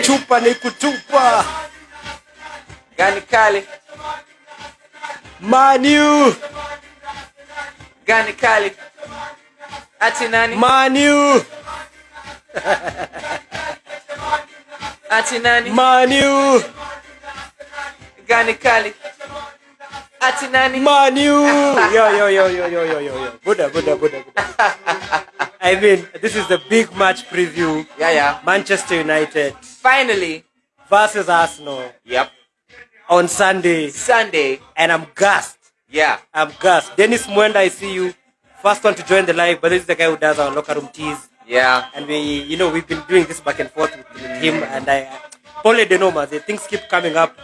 kutupa ni kutupa. Gani kali? Manu. Gani kali? Ati nani? Manu. Ati nani? Manu. Gani kali? Ati nani? Manu. Yo. Buddha. I mean, this is the big match preview. Yeah. Manchester United Finally. versus Arsenal. Yep. On Sunday. And I'm gassed. Yeah. I'm gassed. Dennis Mwenda, I see you. First one to join the live, but this is the guy who does our locker room teas. Yeah. And we've been doing this back and forth with him, and Paul Denoma, the things keep coming up,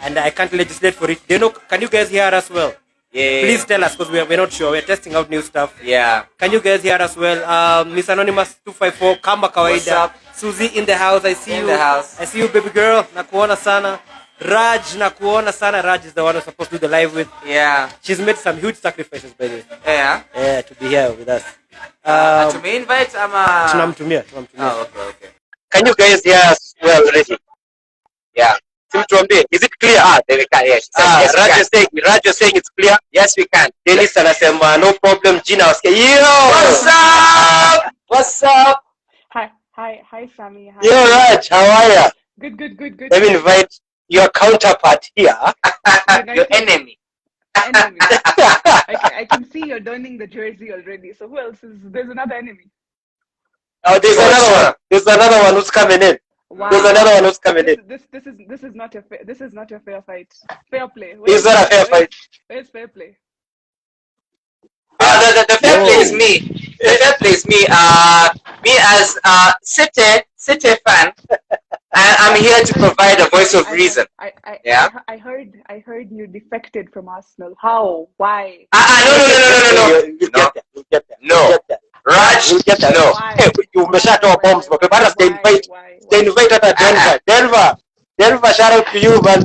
and I can't legislate for it. Deno, can you guys hear us well? Yeah. Please tell us, because we're not sure. We're testing out new stuff. Yeah. Can you guys hear us well? Miss Anonymous 254, Kamba Kawaida. What's up? Susie in the house. I see you. In the house. I see you, baby girl. Nakuona sana. Raj, nakuona sana. Raj is the one who's supposed to do the live with. Yeah. She's made some huge sacrifices, by the way. Yeah. Yeah, to be here with us. To me invite, Tunamtumia. Oh, okay. Can you guys hear us well already? Yeah. Is it clear? There we can. Yes. Raj is saying it's clear. Yes, we can. Dennis anasema no problem. Gina wasikia. Yo! What's up? Hi, Sammy. Hi. Yo, Raj, how are you? Good. Let me invite your counterpart here. Your enemy. I can see you're donning the jersey already. So who else is? There's another enemy. Oh, there's another one. There's another one who's coming in. Wow. There's another one who's coming in. This is not a fair fight. Fair play. It's not a fair fight. Where's fair play? The fair play is me. The fair play is me. Me as City fan, and I'm here to provide a voice of reason. I heard you defected from Arsenal. How? Why? No. You get that. No. Raj, no. Hey, you umeshatoa bombs. But stay invite at Denver, shout out to you, man.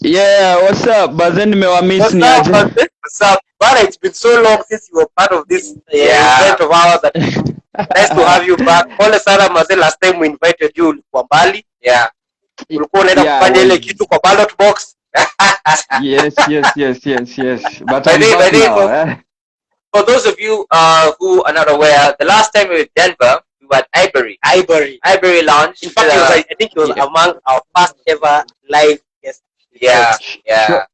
Yeah, what's up? Bazen nimewamiss ni aje. What's up? But it's been so long since you were part of this event of ours. Nice to have you back. Pole sana mazee, last time we invited you ulikuwa mbali. Yeah. Ulikuwa unaenda kufanya ile kitu kwa ballot box. Yes. But I'm back now. For those of you who are not aware, the last time we were in Denver, we were at Ivory Lounge. In fact, I think it was among our first ever live guests. Yeah.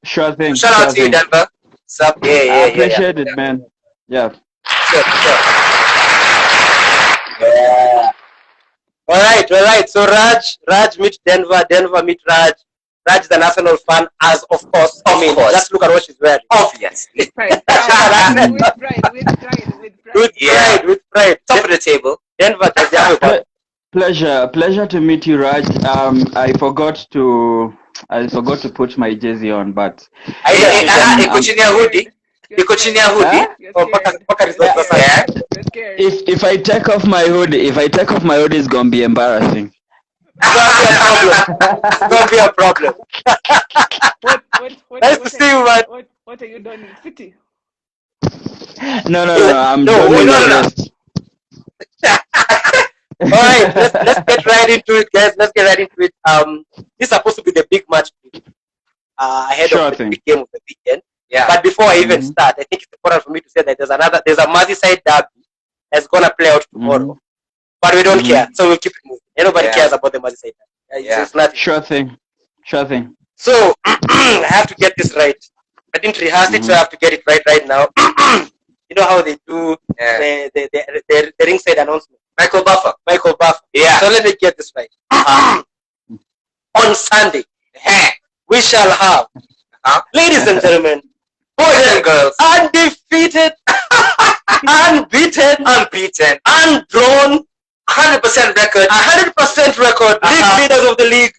Sure thing. Shout out to you, Denver. What's up? Yeah. I appreciate it, man. Yeah. Sure. Yeah. All right. So Raj meet Denver meet Raj. Raj is an Arsenal fan, as of course. Just look at what she's wearing. Obviously. With pride. Top of the table. Denver, Pleasure to meet you, Raj. I forgot to put my jersey on, but Iko chini ya hoodie. If I take off my hoodie, it's gonna be embarrassing. It's gonna be a problem. Nice to see you, man. What are you doing in City? No. I'm doing no. All right, let's get right into it, guys. This is supposed to be the big match ahead of the big game of the weekend. Yeah. But before I even start, I think it's important for me to say that there's a Merseyside derby that's gonna play out tomorrow. But we don't care, so we'll keep it moving. Nobody cares about the Merseyside derby. It's nothing. Sure thing. So I have to get this right. I didn't rehearse it, so I have to get it right now. You know how they do the ringside announcement. Michael Buffer. Yeah. So let me get this right. On Sunday, we shall have, ladies and gentlemen, boys and girls, undefeated, unbeaten, undrawn, 100% record. 100% record. League leaders of the league.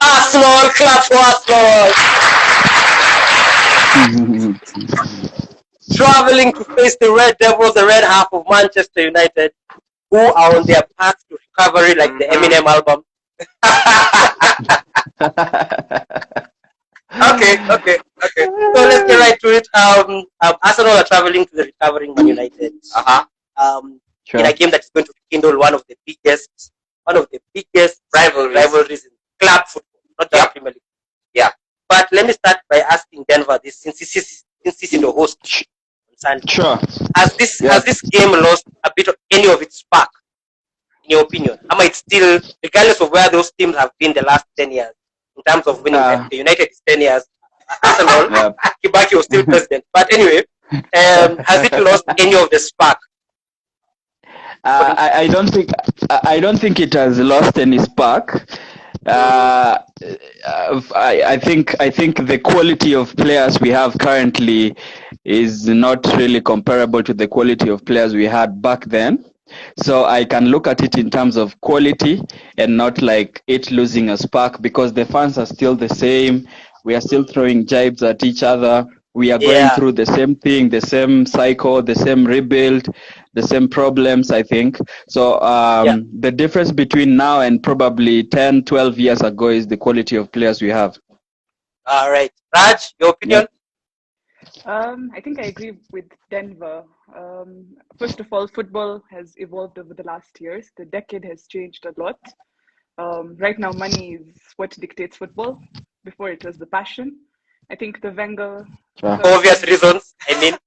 Arsenal, clap for Arsenal. Traveling to face the Red Devils, the red half of Manchester United, who are on their path to recovery like the Eminem album. Okay. So let's get right to it. Arsenal are traveling to the recovering Man United. In a game that is going to rekindle one of the biggest one of the biggest rivalries in club football, not just Premier League. Yeah. But let me start by asking Denver this, since this is the host on Sunday. Sure. Has this game lost a bit of any of its spark, in your opinion? Am I still, regardless of where those teams have been the last 10 years, in terms of winning, the United is 10 years, Arsenal, Kibaki was still president. But anyway, has it lost any of the spark? I don't think it has lost any spark. I think the quality of players we have currently is not really comparable to the quality of players we had back then. So I can look at it in terms of quality and not like it losing a spark, because the fans are still the same. We are still throwing jibes at each other. We are going through the same thing, the same cycle, the same rebuild, the same problems, I think. So the difference between now and probably 10, 12 years ago is the quality of players we have. All right. Raj, your opinion? I think I agree with Denver. First of all, football has evolved over the last years. The decade has changed a lot. Right now, money is what dictates football. Before it was the passion. I think the Wenger... Obvious reasons. I mean,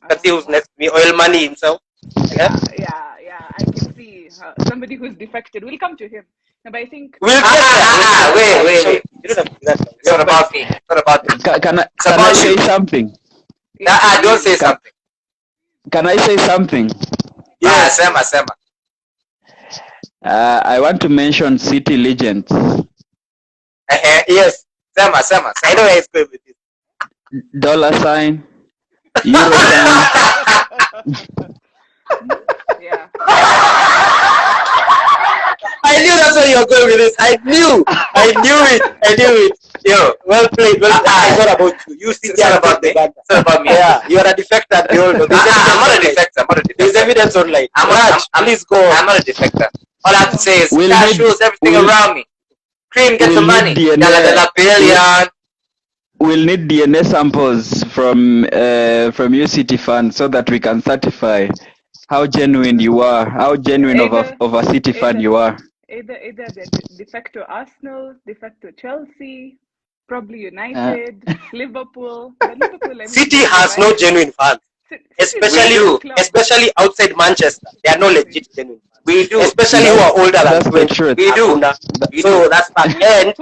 let's see who's next to me. Oil money himself. Yeah, I can see somebody who's defected. We'll come to him. No, but I think... Wait. You don't have to do that. It's not about me. It's not about me. Can I say something? Don't say something. Can I say something? Yeah, Sema. I want to mention City legends. Yes. Sema. I know where it's going with this. $, Euro sign. Yeah. I knew that's where you were going with this. I knew it. Yo, well played. It's not about you. You sit there about me. It's not about me. Yeah, you are a defector. I'm not a defector. There's evidence online. Please go. I'm not a defector. All I have to say is We'll cashews, everything around me. Cream, get the money. Billion. We'll need DNA samples from UCT fans so that we can certify how genuine you are, how genuine of a City fan you are. Either the de facto Arsenal, de facto Chelsea, probably United, Liverpool. City has no genuine fans, especially outside Manchester. They are no legit genuine fans. We do, especially who are older than 20. We do. So that's fact. And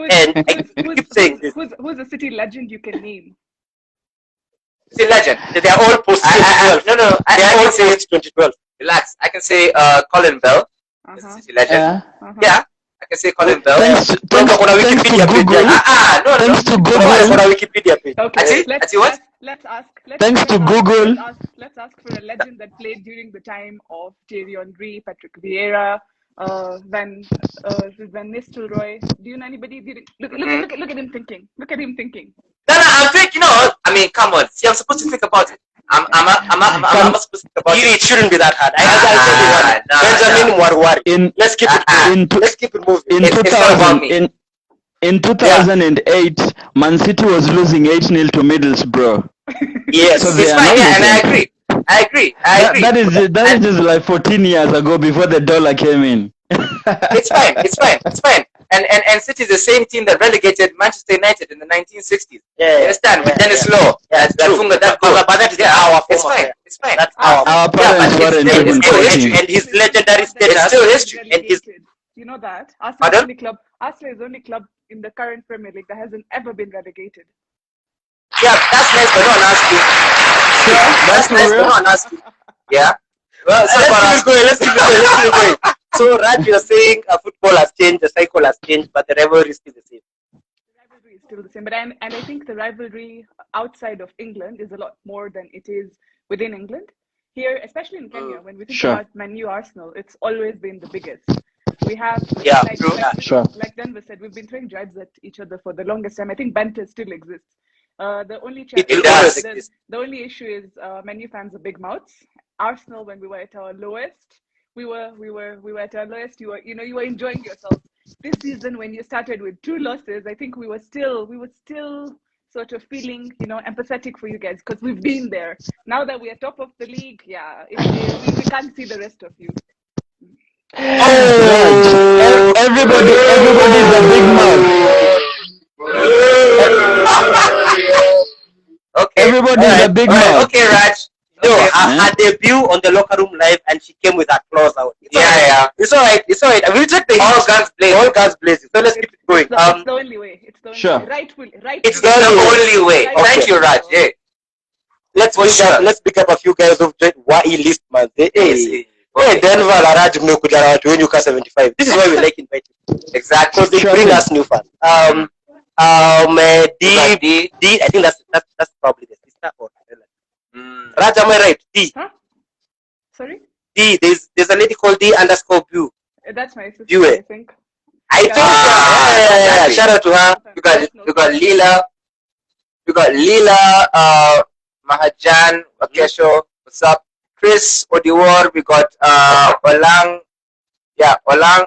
I keep saying this. Who's a City legend you can name? City legend. They are all post 2012. No. They are all post 2012. Relax. I can say Colin Bell. Is a City legend. Yeah. I can say Colin Bell. Thanks to Google. Thanks to Google. Wikipedia page. Okay. Let's ask for a legend that played during the time of Thierry Henry, Patrick Vieira, Van Nistelrooy. Do you know anybody? Look at him thinking. Look at him thinking. No, I'm thinking. I mean, come on. See, I'm supposed to think about it. I'm supposed to think about it. It shouldn't be that hard. I'll tell you what. Benjamin Warwari. Let's keep it moving. In 2008, Man City was losing 8-0 to Middlesbrough. Yes, so it's fine. Yeah, and I agree. That is just like 14 years ago before the dollar came in. It's fine. And City is the same team that relegated Manchester United in the 1960s. Yeah, you understand? With Dennis Law. That's true. But that is our former. It's fine. That's our parents weren't even history. And his legendary status. It's still history. And his, you know that? Arsenal is the only club in the current Premier League that hasn't ever been relegated. Yeah, that's nice, but don't ask you. That's nice, but don't ask you. Yeah. Well, let's keep it going. So, Raj, you're saying football has changed, the cycle has changed, but the rivalry is still the same. The rivalry is still the same, but I think the rivalry outside of England is a lot more than it is within England. Here, especially in Kenya, when we think about Man U Arsenal, it's always been the biggest. We have, like Denver said, we've been throwing jibes at each other for the longest time. I think banter still exists. The only issue is Man U fans are big mouths. Arsenal, when we were at our lowest, we were at our lowest. You were enjoying yourself. This season, when you started with 2 losses, I think we were still sort of feeling, empathetic for you guys because we've been there. Now that we are top of the league, we can't see the rest of you. Oh, everybody's a big mouth. Okay. Everybody's a big mouth. Okay, Raj. No, Okay. her debut on the locker room live, and she came with her claws out. It's Yeah, alright. yeah. It's alright. It's alright. We'll check the All hits. guns blazing. All guns blazing. So let's keep it going. It's the only way. It's the only Sure. way. Rightfully. It's The the only way. Right. Thank you, Raj. Yeah. let's For pick up, sure. let's pick up a few guys who've joined YE list, man. Hey, Yes. hey, Denver, Laraj, mmekuja na watu wenyu ka 75. This is why we like inviting. Exactly. Because they Sure bring thing. us new fans. D, I think that's probably the sister or Mm. Raj, am I right? D. Huh? Sorry? D. There's a lady called D_Bu. That's my sister, You I think. I think Ah, exactly. shout out to her. You got Lila. You got Lila, Mahajan, Wakesho. What's up? Chris Odiwar. We got Olang. Yeah, Olang.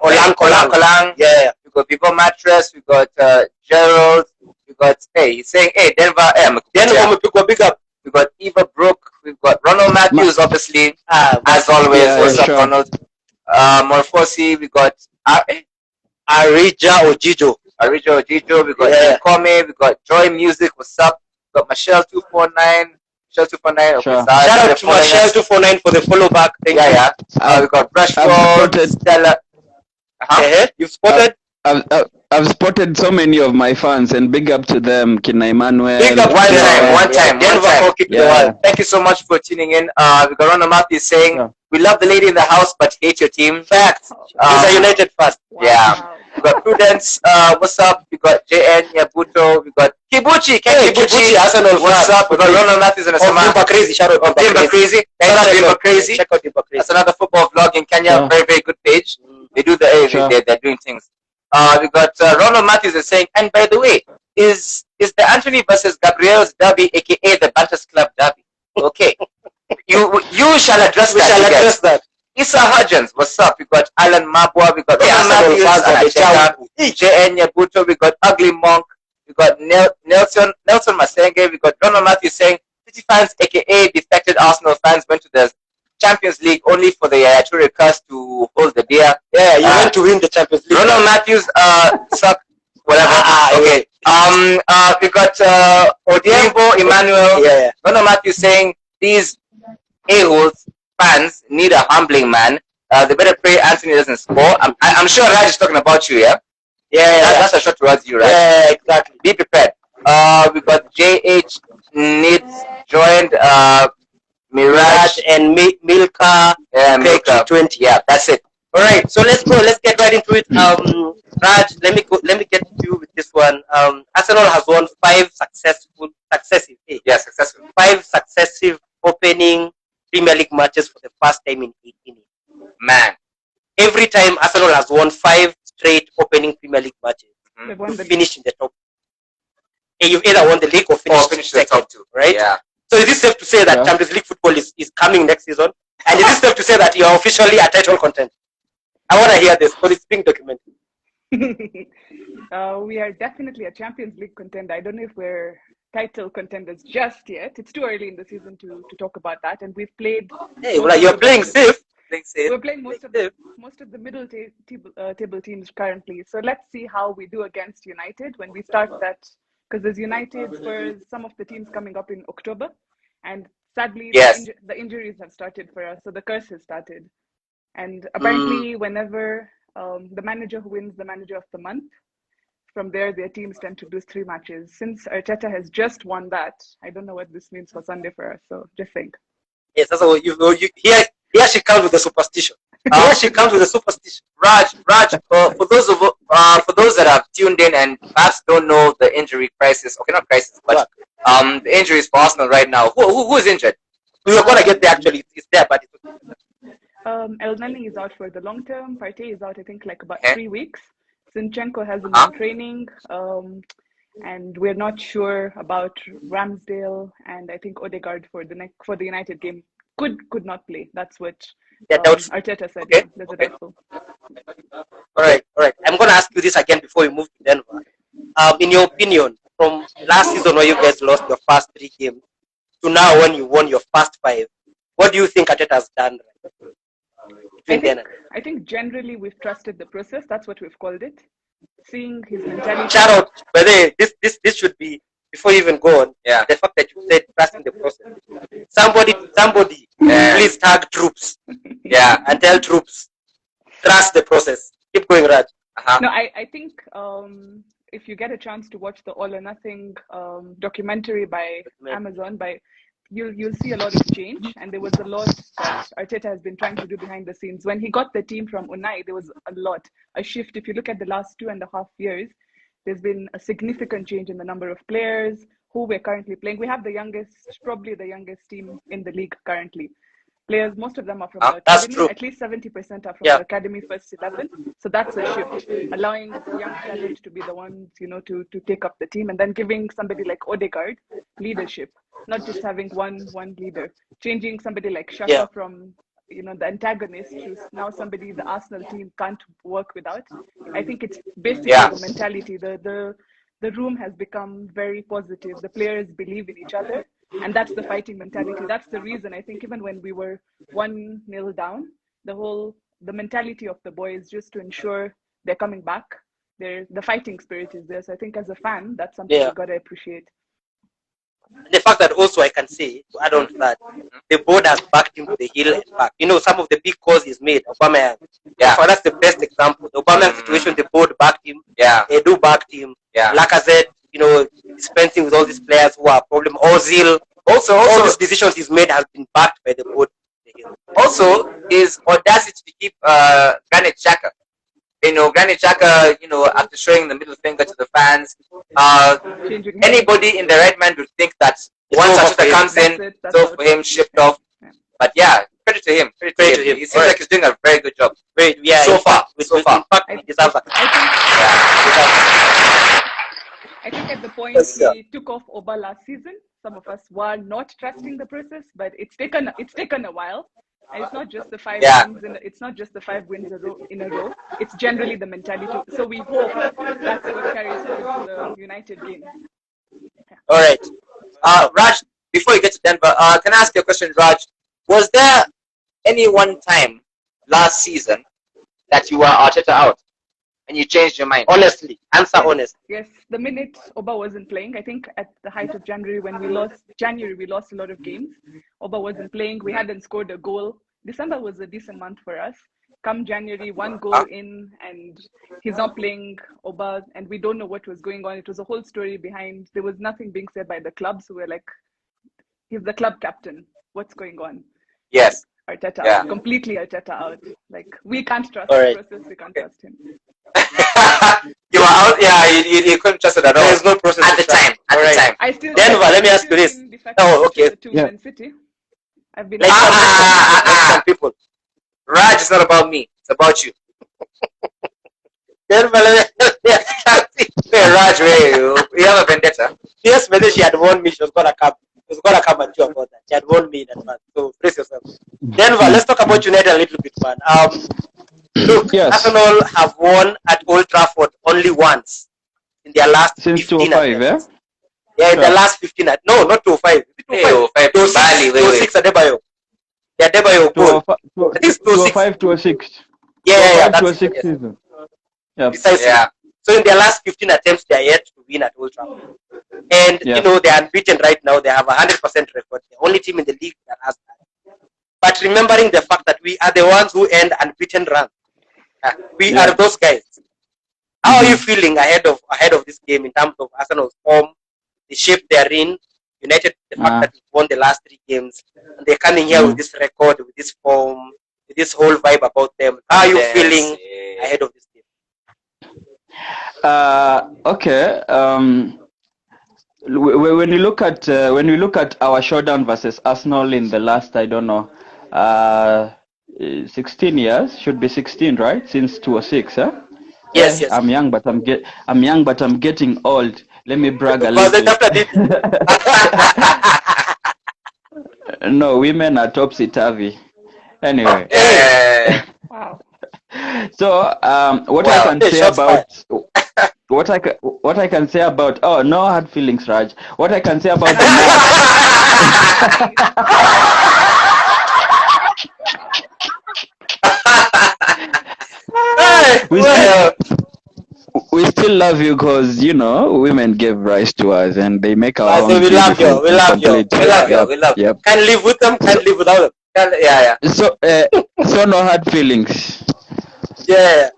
Yeah. We got Vivo Mattress. We got Gerald. We got he's saying Denver. Denver umepigwa big up. We got Eva Brooke. We've got Ronald Matthews, obviously, as always. Yeah, What's up, sure. Ronald? Morphosi. We got Arija Ojijo. We got Nkome. We got Joy Music. What's up? We got Michelle 249. Okay, Sure. Zara, Shout out they're to following Michelle us. 249 for the follow back. Thank you. Yeah. We got Brushford, spotted- Stella. You've spotted. I've spotted so many of my fans, and big up to them, Kina Emmanuel. Big up One time. Denver for kicking the Yeah. world. Thank you so much for tuning in. We got Ronald Matthews saying, Yeah. we love the lady in the house, but hate your team. Facts. These are United first. Wow. Yeah. We got Prudence. What's up? We got JN Yabuto. We got Kibuchi. Kibuchi, Arsenal What's fan. up? We got Ronald Matthews and Dimba Crazy. Shout out Dimba Crazy. Thanks, Dimba Crazy. Check out Dimba Crazy. That's another football vlog in Kenya. Sure. Very, very good page. They do Sure. they're doing things. We got Ronald Matthews is saying, and by the way, is the Anthony versus Gabriel's derby, aka the Bantas Club derby? Okay. you shall address We that. shall you guys. address that. Issa Hudgens, what's up? We got Alan Mabwa, we got Arsenal Ronald fans Matthews, are the JN Yabuto, we got Ugly Monk, we got Nelson Masenge, we got Ronald Matthews saying, City fans, aka defected Arsenal fans, went to the Champions League only for the Yaya Toure curse to hold the beer. Yeah, you went to win the Champions League. Ronald Matthews, suck, whatever. Okay. We got Odiembo Emmanuel. Yeah. Ronald Matthews saying these a-holes fans need a humbling man. They better pray Anthony doesn't score. I'm sure Raj is talking about you, yeah? That's a shot towards you, Raj. Yeah, exactly. Be prepared. We got JH Needs joined. Mirage and Milka. Milka. 20. Yeah, that's it. All right, so let's go. Let's get right into it. Raj, let me get to you with this one. Arsenal has won successive opening Premier League matches for the first time in 18 years. Man. Every time Arsenal has won 5 straight opening Premier League matches, They've won the finish in the top. And you've either won the league or finished Finish the second, top 2. right? Yeah. So is it safe to say that Yeah. Champions League football is coming next season? And is it safe to say that you're officially a title contender? I want to hear this because it's being documented. We are definitely a Champions League contender. I don't know if we're title contenders just yet. It's too early in the season to talk about that. And we've played. Hey, well, you're playing safe. We're playing most of the middle table teams currently. So let's see how we do against United when we start that. Because there's United for some of the teams coming up in October, and sadly the injuries have started for us. So the curse has started. And apparently, whenever the manager who wins the manager of the month, from there, their teams tend to lose 3 matches. Since Arteta has just won that, I don't know what this means for Sunday for us. So just think. Yes, that's what you here she comes with the superstition. Here she comes with the superstition. Raj, for those that have tuned in and perhaps don't know the injury crisis, okay, not crisis, but the injuries for Arsenal right now. Who is injured? We were gonna get there actually. It's there, but it's El Nani is out for the long term. Partey is out, I think, like about 3 weeks. Zinchenko hasn't been training, and we're not sure about Ramsdale, and I think Odegaard for the United game could not play. That's what Arteta said. Okay. Yeah, that's doubtful. all right. I'm gonna ask you this again before we move to Denver. In your opinion, from last season where you guys lost your first 3 games to now when you won your first 5, what do you think Arteta has done right? I think generally we've trusted the process. That's what we've called it. Seeing his mentality. Shout out, but this should be, before you even go on. Yeah. The fact that you said trusting the process. Somebody, please tag troops. Yeah, and tell troops, trust the process. Keep going, Raj. No, I think if you get a chance to watch the All or Nothing documentary by Amazon, you'll see a lot of change, and there was a lot that Arteta has been trying to do behind the scenes. When he got the team from Unai, there was a shift. If you look at the last 2.5 years, there's been a significant change in the number of players who we're currently playing. We have probably the youngest team in the league currently. Players, most of them are from the academy. True. At least 70% are from the academy first 11. So that's a shift, allowing young talent to be the ones, to take up the team, and then giving somebody like Odegaard leadership, not just having one leader. Changing somebody like Xhaka from the antagonist to now somebody the Arsenal team can't work without. I think it's basically the mentality. The room has become very positive. The players believe in each other. And that's the fighting mentality. That's the reason I think even when we were 1-0 down, the mentality of the boys just to ensure they're coming back. The fighting spirit is there. So I think as a fan, that's something you got to appreciate. The fact that also I can say, to add on to that, the board has backed him to the hill and back. Some of the big calls he's made, Obama. Yeah. For that's the best example. The Obama situation, the board backed him. Yeah. Edu backed him. Yeah. Lacazette, dispensing with all these players who are problem. Ozil. Also, all these decisions he's made has been backed by the board. Also, his audacity to keep Granit Xhaka. Granit Xhaka, after showing the middle finger to the fans, anybody in the right mind would think that once Arteta comes in, it's all for him, shipped off. But yeah, credit to him. Credit to him. He seems like he's doing a very good job. So far. In fact, he deserves that. I think at the point he took off Oba last season, some of us were not trusting the process, but it's taken a while. And it's not just the 5 wins. It's not just the 5 wins in a row. It's generally the mentality. So we hope that's what carries through to the United game. All right, Raj. Before you get to Denver, can I ask you a question, Raj? Was there any one time last season that you were Arteta out and you changed your mind? Honestly, answer honest. Yes, the minute Oba wasn't playing, I think at the height of January when we lost a lot of games. Oba wasn't playing. We hadn't scored a goal. December was a decent month for us. Come January, 1 goal in, and he's not playing Oba, and we don't know what was going on. It was a whole story behind. There was nothing being said by the club, so we're like, he's the club captain. What's going on? Yes. Arteta out. Completely Arteta out. Like, we can't trust the process. We can't trust him. You were out. Yeah, you couldn't trust it at all. There's no process at the time. At the time. I still. Denver, let me ask you this. Oh, okay. Man City. I've been. Like some people. Raj, it's not about me. It's about you. Denver, let me Raj, you have a vendetta. Yes, whether she had warned me, she was gonna come. She was gonna come and you about that. She had warned me in advance. So brace yourself. Denver, let's talk about United a little bit, man. Look, Arsenal have won at Old Trafford only once in their last since 15 2005, Yeah, in the last 15. No, not 2005. 2005. 2006 Adebayo. Yeah, Adebayo goal. I think it's 2005, 2006. Yeah, that's 2006 season. Yeah. Precisely. Yeah. So in their last 15 attempts, they are yet to win at Old Trafford. And, they're unbeaten right now. They have a 100% record. The only team in the league that has that. But remembering the fact that we are the ones who end unbeaten run. We are those guys. How are you feeling ahead of this game in terms of Arsenal's form, the shape they're in, United, the fact that we've won the last 3 games, and they're coming here with this record, with this form, with this whole vibe about them. How are you feeling ahead of this game? Okay. When you look at our showdown versus Arsenal in the last, I don't know, 16 years, should be 16, right? Since 2006, huh? Yes. I'm young, but I'm getting old. Let me brag a little. No, women are topsy-turvy. Anyway. Wow. So, what I can say about oh, no hard feelings, Raj. What I can say about the match. we still love you because, you know, women gave rise to us and they make our homes we love you. beautiful We and love you. complete. We love you. Yep, We love you. yep. Can't live with them. Can't live without them. Yeah. So no hard feelings. Yeah.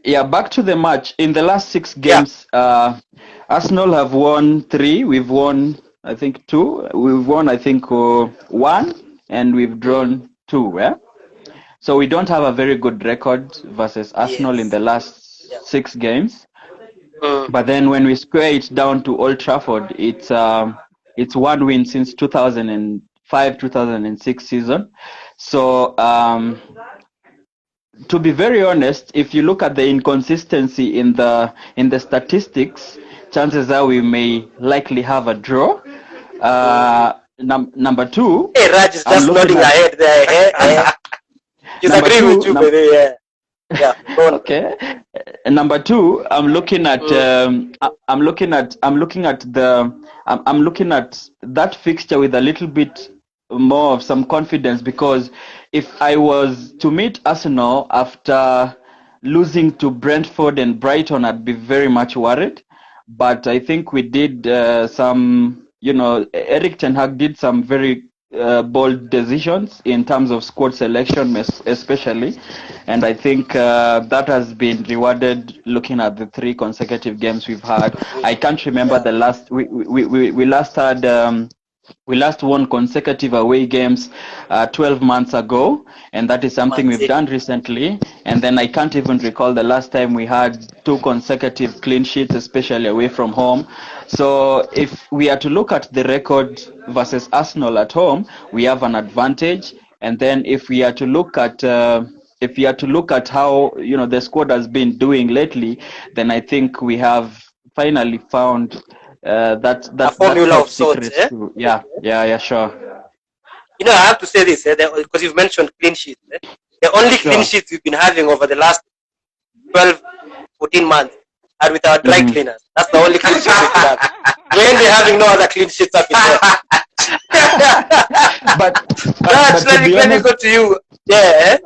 Yeah. Back to the match. In the last 6 games, Arsenal have won 3. We've won, I think, 2. We've won, I think, 1, and we've drawn 2. Yeah. So we don't have a very good record versus Arsenal in the last 6 games. But then when we square it down to Old Trafford, it's 1 win since 2005-2006 season. So to be very honest, if you look at the inconsistency in the statistics, chances are we may likely have a draw. Number 2. Hey, Raj is just nodding her head there. He's agreeing with you, baby. Yeah. Okay. Number 2, I'm looking at that fixture with a little bit more of some confidence, because if I was to meet Arsenal after losing to Brentford and Brighton, I'd be very much worried. But I think we did some, you know, Eric Ten Hag did some very bold decisions in terms of squad selection, especially, and I think that has been rewarded. Looking at the 3 consecutive games we've had, I can't remember the last. We last had. We last won consecutive away games 12 months ago, and that is something we've done recently. And then I can't even recall the last time we had 2 consecutive clean sheets, especially away from home. So if we are to look at the record versus Arsenal at home, we have an advantage. And then if we are to look at how, you know, the squad has been doing lately, then I think we have finally found that formula of sorts. Yeah, sure. You know, I have to say this because you've mentioned clean sheets. The only clean sheets we've been having over the last 12, 14 months are with our dry cleaners. That's the only clean sheets we have. We ain't been having no other clean sheets up in there. but let me go to you. Yeah.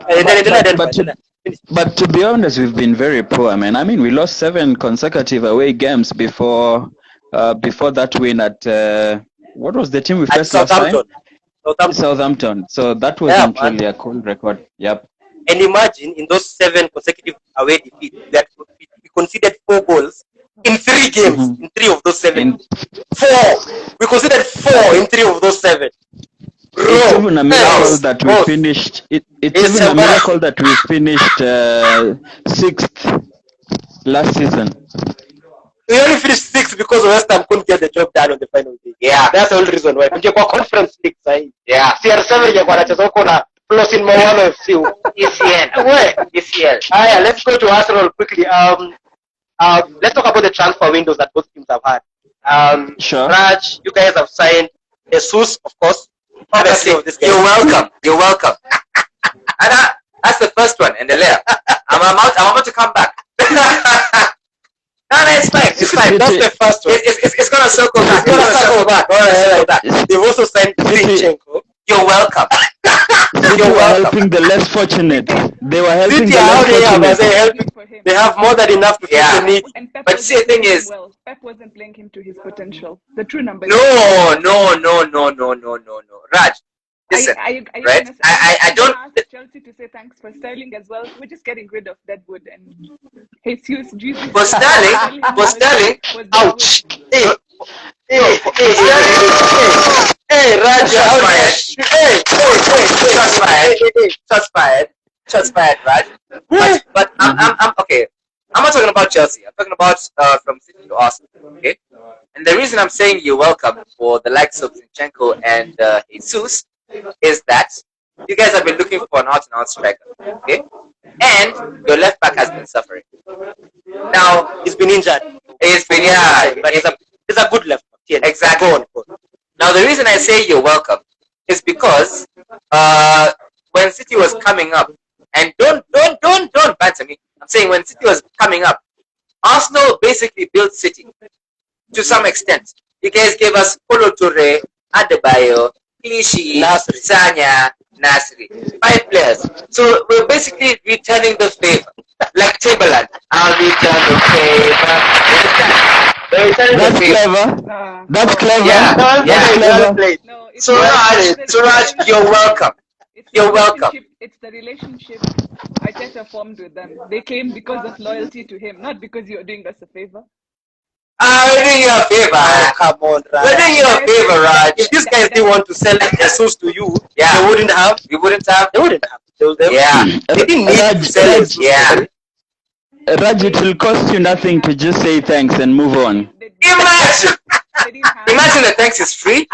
But to be honest, we've been very poor, man. I mean, we lost 7 consecutive away games before that win at what was the team we faced last time? Southampton. So that wasn't really a cool record. Yep. And imagine in those 7 consecutive away defeats that we conceded 4 goals in 3 games. In 3 of those 7, 4. We conceded 4 in 3 of those 7. It's even a miracle that we finished. It's even a miracle that we finished 6th last season. We only finished 6th because West Ham couldn't get the job done on the final day. Yeah, that's the only reason why. Tungekuwa conference league sahi. Yeah. CR7 ingekuwa anacheza huko na plus in Mawano FC. ECL. Let's go to Arsenal quickly. Let's talk about the transfer windows that both teams have had. Sure. Raj, you guys have signed Jesus, of course. Honestly, you're welcome. You're welcome. And that's the first one in the layer. I'm about to come back. No, it's fine. It's fine. That's the first one. It's gonna circle back. It's gonna circle back. All right. They've also signed Zinchenko. You're welcome. You're helping the less fortunate. They were helping the less fortunate. They have more than enough to fit the need. But see, the thing is, Pep wasn't playing him to his potential. The true number. No. Raj, listen, right? I don't. Ask Chelsea to say thanks for Sterling as well. We're just getting rid of Deadwood and Jesus. For Sterling, ouch. Hey, Raj, shots fired, Raj. But I'm okay. I'm not talking about Chelsea. I'm talking about from City to Arsenal. Okay, and the reason I'm saying you're welcome for the likes of Zinchenko and Jesus is that you guys have been looking for an out-and-out striker. Okay, and your left back has been suffering. Now he's been injured. But he's a good left back. Yeah, exactly. Go on. Now the reason I say you're welcome is because when City was coming up, and don't banter me. I'm saying when City was coming up, Arsenal basically built City to some extent. You guys gave us Polo Toure, Adebayo, Clichy, Sanya, Nasri. 5 players. So we're basically returning the favor. like Timberland. I'll return the favor. That's clever. That's clever. Yeah, That's clever. No, it's Suraj, you're welcome. You're welcome. It's the relationship Arteta formed with them. They came because of loyalty to him, not because you're doing us a favor. We're doing you a favor. Come on, Raj. We're doing you a favor, Raj. If these guys didn't want to sell Jesus to you, Yeah. they wouldn't have. You wouldn't have. They wouldn't have. Yeah. They didn't need to sell Jesus. Yeah. Raj, it will cost you nothing to just say thanks and move on. Imagine. They didn't have, Imagine the thanks is free.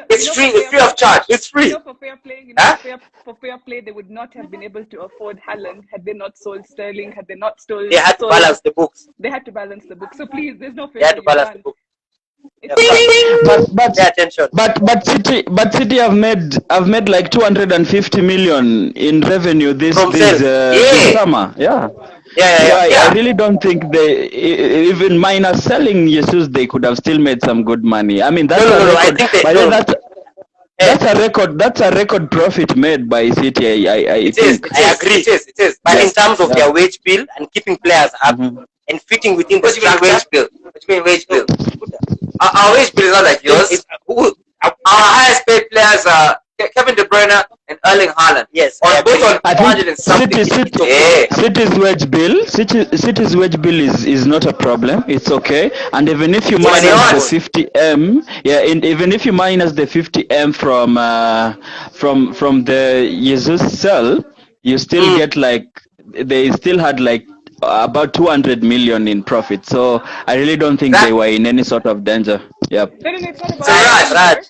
It's free. It's free of charge. It's free. For fair play, Huh? for fair play, they would not have been able to afford Haaland had they not sold Sterling, had they not sold. They had to balance the books. They had to balance the book. So please, there's no fair They had to play. balance the book. Pay attention. But City have made like 250 million in revenue this summer. Yeah. I really don't think they, even minus selling Jesus, they could have still made some good money. I mean, that's that's a record profit made by City. I think. I agree. It is. But in terms of their wage bill and keeping players happy and fitting within the wage bill? What do you mean wage bill? Our wage bill is not like yours. Our highest paid players are Kevin De Bruyne and Erling Haaland. Yes. Both on 200 and something. City's wage bill. City's wage bill is not a problem. It's okay. And even if you minus the 50M, and even if you minus the 50M from the Jesus sell, you still get like, they still had like about 200 million in profit. So I really don't think they were in any sort of danger. Yep. Raj.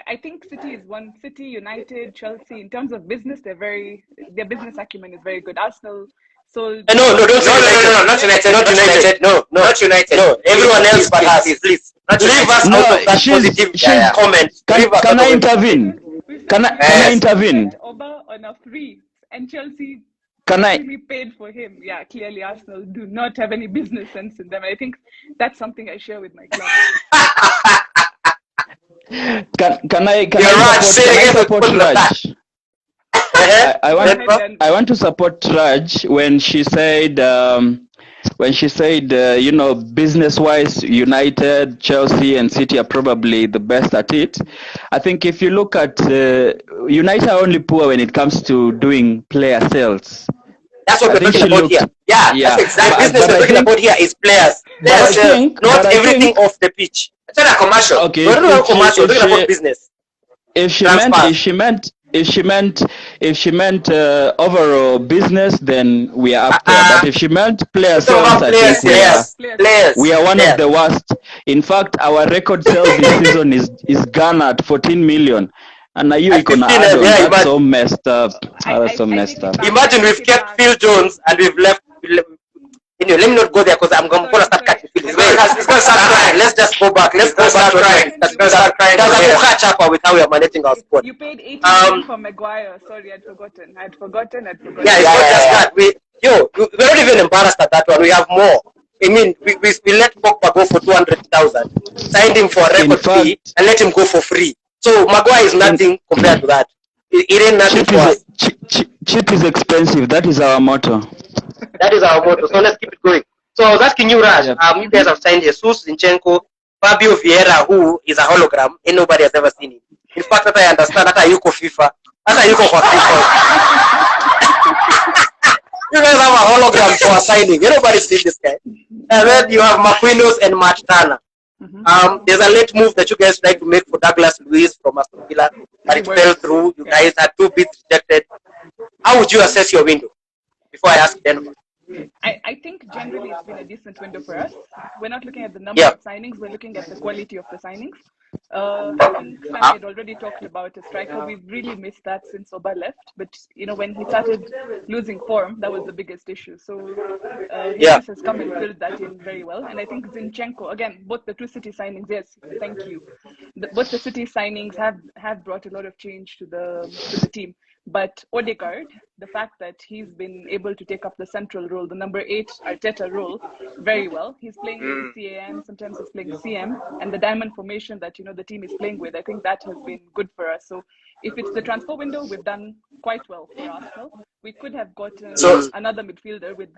I think City is one. City, United, Chelsea. In terms of business, their business acumen is very good. Arsenal. So not United. No, not United. No, everyone else but us, please. Leave us out of that positive comment. Can I intervene? Can I intervene? Oba on a free, and Chelsea. Can I? We paid for him. Yeah, clearly Arsenal do not have any business sense in them. I think that's something I share with my club. Can I support Raj? I want to support Raj when she said business-wise, United, Chelsea, and City are probably the best at it. I think if you look at United are only poor when it comes to doing player sales. That's what we're talking about here. Yeah, that's exactly. Business we're talking about here is players. Not everything off the pitch. It's not a commercial. Okay. We're not commercial. We're talking about business. If she meant overall business, then we are up there. But if she meant player sales, I think we are one of the worst. In fact, our record sales this season is Ghana at 14 million. And now you can add on, that's so messed up. That's so messed up. Imagine we've kept Phil Jones and we've left. Anyway, let me not go there because I'm going to start catching feelings. It's going to start crying. Let's just go back. Let's start crying. That's going to start crying. We'll catch up with how we are managing our squad. You paid 80 million for Maguire. Sorry, I'd forgotten. Yeah, it's not just that. We're not even embarrassed at that one. We have more. I mean, we let Pogba go for 200,000, signed him for a record fee, and let him go for free. So Maguire is nothing compared to that. It ain't nothing for us. Cheap is expensive. That is our motto. That is our motto. So let's keep it going. So I was asking you, Raj. You guys have signed Jesus, Zinchenko, Fabio Vieira, who is a hologram, and nobody has ever seen him. In fact, that I understand, that you go FIFA. That you go for FIFA. You guys have a hologram for a signing. Nobody's seen this guy. And then you have Marquinhos and Matt Turner. There's a late move that you guys tried to make for Douglas Luiz from Aston Villa, but it fell through. You guys had 2 bids rejected. How would you assess your window? Before I ask Denver. I think generally it's been a decent window for us. We're not looking at the number of signings, we're looking at the quality of the signings. I think Sam had already talked about a striker. We've really missed that since Oba left. But, when he started losing form, that was the biggest issue. So Jesus has come and filled that in very well. And I think Zinchenko, again, both the 2 City signings, yes, thank you. Both the City signings have brought a lot of change to the team. But Odegaard, the fact that he's been able to take up the central role, the number 8 Arteta role, very well. He's playing in CAM, sometimes he's playing CM, and the diamond formation that the team is playing with, I think that has been good for us. So if it's the transfer window, we've done quite well for Arsenal. We could have gotten another midfielder with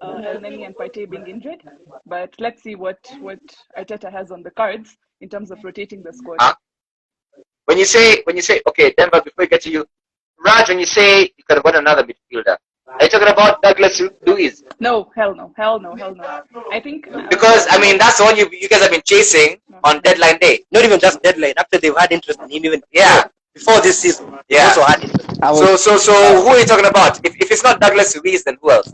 El Neni and Partey being injured, but let's see what Arteta has on the cards in terms of rotating the squad. When you say, okay, Denver, before we get to you, Raj, when you say you could have got another midfielder, are you talking about Douglas Luiz? No, hell no. I think because I mean that's the one you guys have been chasing on deadline day. Not even just deadline. After they've had interest in him, even before this season, they also had interest. So who are you talking about? If it's not Douglas Luiz, then who else?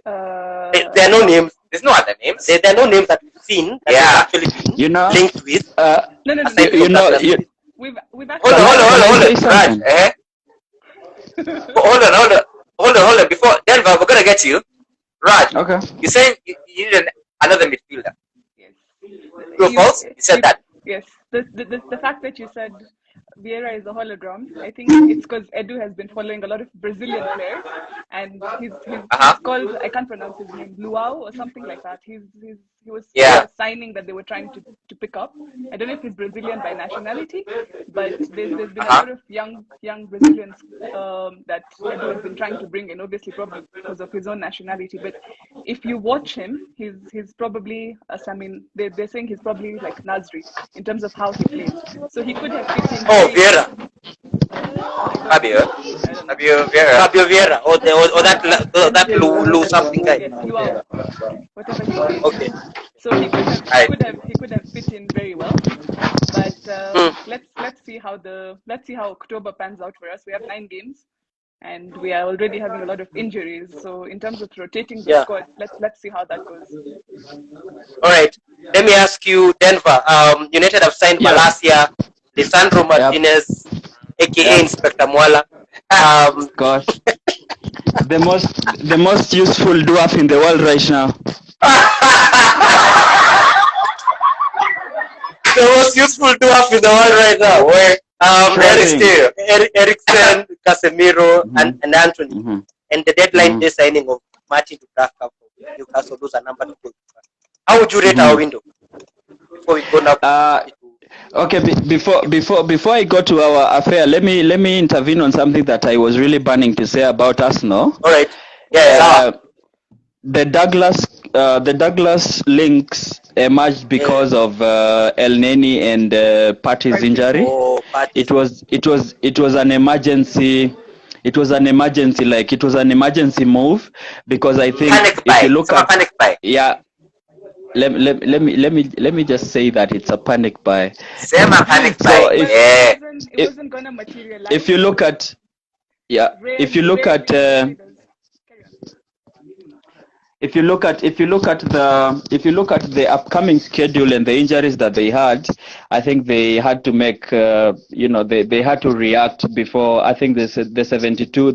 There are no names. There's no other names. There are no names that we've seen that have actually been linked with. No. We've actually hold on. Raj, hold on. Before Denver, we're gonna get to you. Raj, okay. You're saying you need another midfielder. Yes. True or false? You said that. Yes. The fact that you said Vieira is a hologram, I think it's because Edu has been following a lot of Brazilian players, and he's called, I can't pronounce his name, Luau or something like that. He was signing that they were trying to pick up. I don't know if he's Brazilian by nationality, but there's been a lot of young Brazilians that Edu has been trying to bring in, obviously probably because of his own nationality. But if you watch him, he's probably, they're saying he's probably like Nasri in terms of how he plays. So he could have fit in. Vieira. Fabio Vieira. Or that Lu something guy. Yes, Luau. Whatever he was. Okay. So he could have fit in very well. But let's see how October pans out for us. We have 9 games, and we are already having a lot of injuries. So in terms of rotating the squad, let's see how that goes. All right. Let me ask you, Denver. United have signed Malacia, Lisandro Martinez, aka Inspector Mwala. Gosh, the most useful dwarf in the world right now. The most useful dwarf in the world right now. Where Eriksen, Casemiro, and Anthony, and the deadline day signing of Martin to draft up for Newcastle. Those are number 2. How would you rate our window before we go now? Okay, before I go to our affair, let me intervene on something that I was really burning to say about Arsenal. All right. The Douglas links emerged because of El Neni and Partey's injury. It was an emergency. It was an emergency move, because I think if you look at let me just say that it's a panic buy. It wasn't gonna materialize. If you look at the upcoming schedule and the injuries that they had, I think they had to make they had to react before. I think the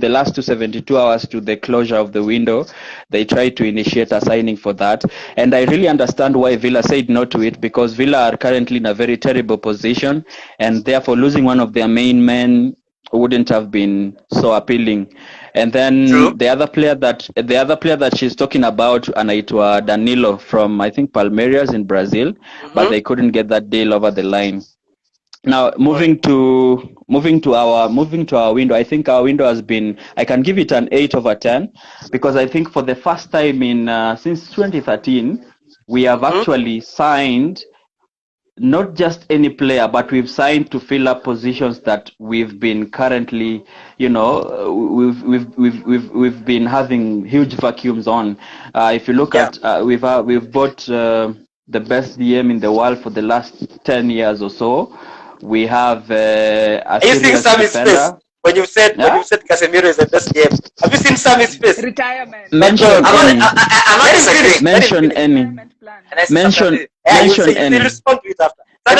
last 72 hours to the closure of the window, they tried to initiate a signing for that. And I really understand why Villa said no to it, because Villa are currently in a very terrible position, and therefore losing one of their main men wouldn't have been so appealing. And then the other player that she's talking about, anaitwa Danilo from, I think, Palmeiras in Brazil, but they couldn't get that deal over the line. Now moving to our window, I think our window has been, I can give it an 8/10, because I think for the first time in since 2013 we have actually signed not just any player, but we've signed to fill up positions that we've been currently, we've been having huge vacuums on. If you look at, we've bought the best DM in the world for the last 10 years or so. We have a serious defender. When you said Casemiro is the best game, have you seen Sammy's face? Retirement. Mention any. Mention any. Respond to it after. No.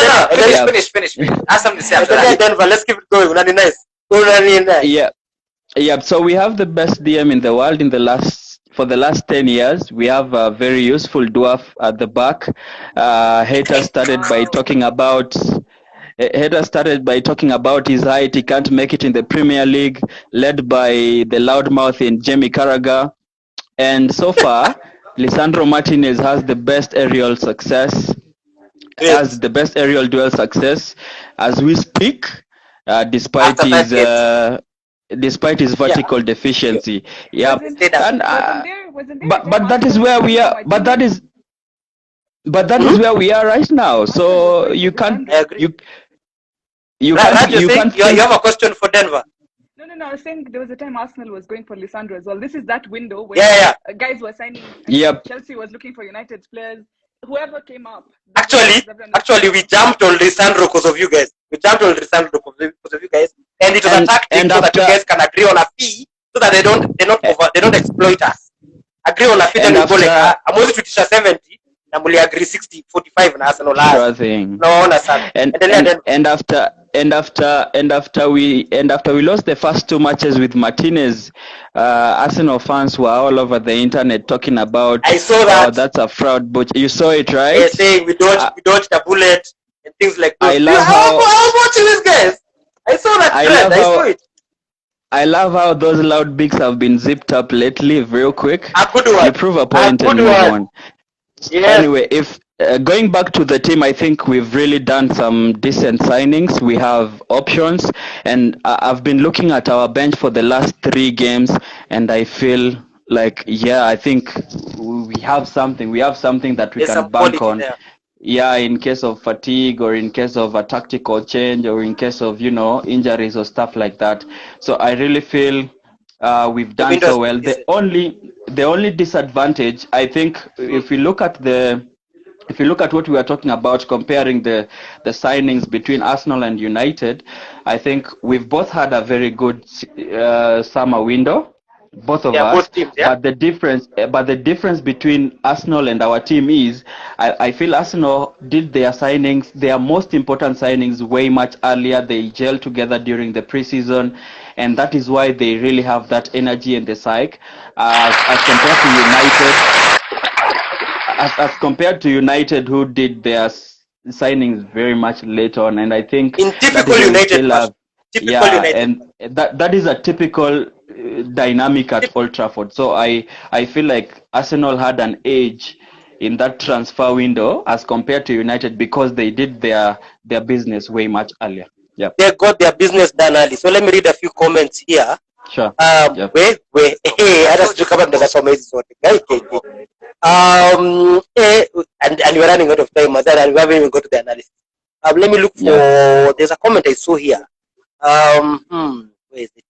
Finish. Ask something to say after that. Denver, let's keep it going. Yeah. So we have the best DM in the world for the last 10 years. We have a very useful dwarf at the back. Haters started by talking about Header started by talking about his height. He can't make it in the Premier League, led by the loudmouth in Jamie Carragher. And so far, Lisandro Martinez has the best aerial success, has the best aerial duel success as we speak, despite his vertical deficiency. Yeah, and but that is where we are. But that is where we are right now. So you can't you can't you have a question for Denver. No. I was saying there was a time Arsenal was going for Lisandro as well. This is that window where guys were signing. Chelsea was looking for United's players. Whoever came up. Actually, we jumped on Lisandro because of you guys. And it was a tactic so that you guys can agree on a fee so that they don't exploit us. Agree on a fee, then we go like, I'm only to 70. And we agree 60-45 in Arsenal. Sure thing. No, and after we lost the first two matches with Martinez, Arsenal fans were all over the internet talking about. I saw that. Oh, that's a fraud, but you saw it, right? They're saying we dodged a bullet and things like that. I love how I was watching these guys. I saw that trend. I saw it. I love how those loud bigs have been zipped up lately, real quick. A good one. You prove a point and move on. Yes. Anyway, if going back to the team, I think we've really done some decent signings. We have options, and I've been looking at our bench for the last 3 games, and I feel like, I think we have something. We have something that we can bank on. There. Yeah, in case of fatigue or in case of a tactical change or in case of, injuries or stuff like that. So I really feel we've done so well. The only disadvantage, I think, if you look at what we were talking about, comparing the signings between Arsenal and United, I think we've both had a very good summer window, both of us. Both teams, But the difference between Arsenal and our team is, I feel Arsenal did their signings, their most important signings, way much earlier. They gelled together during the preseason, and that is why they really have that energy and the psyche as compared to United, who did their signings very much later on. And I think in typical United, and that is a typical dynamic at Old Trafford. So I feel like Arsenal had an edge in that transfer window as compared to United because they did their business way much earlier. Yeah, they got their business done early. So let me read a few comments here. Sure. Wait. Hey, I just took up the and we're running out of time, and we haven't even got to the analysis. Let me look for. There's a comment I saw here. Where is it?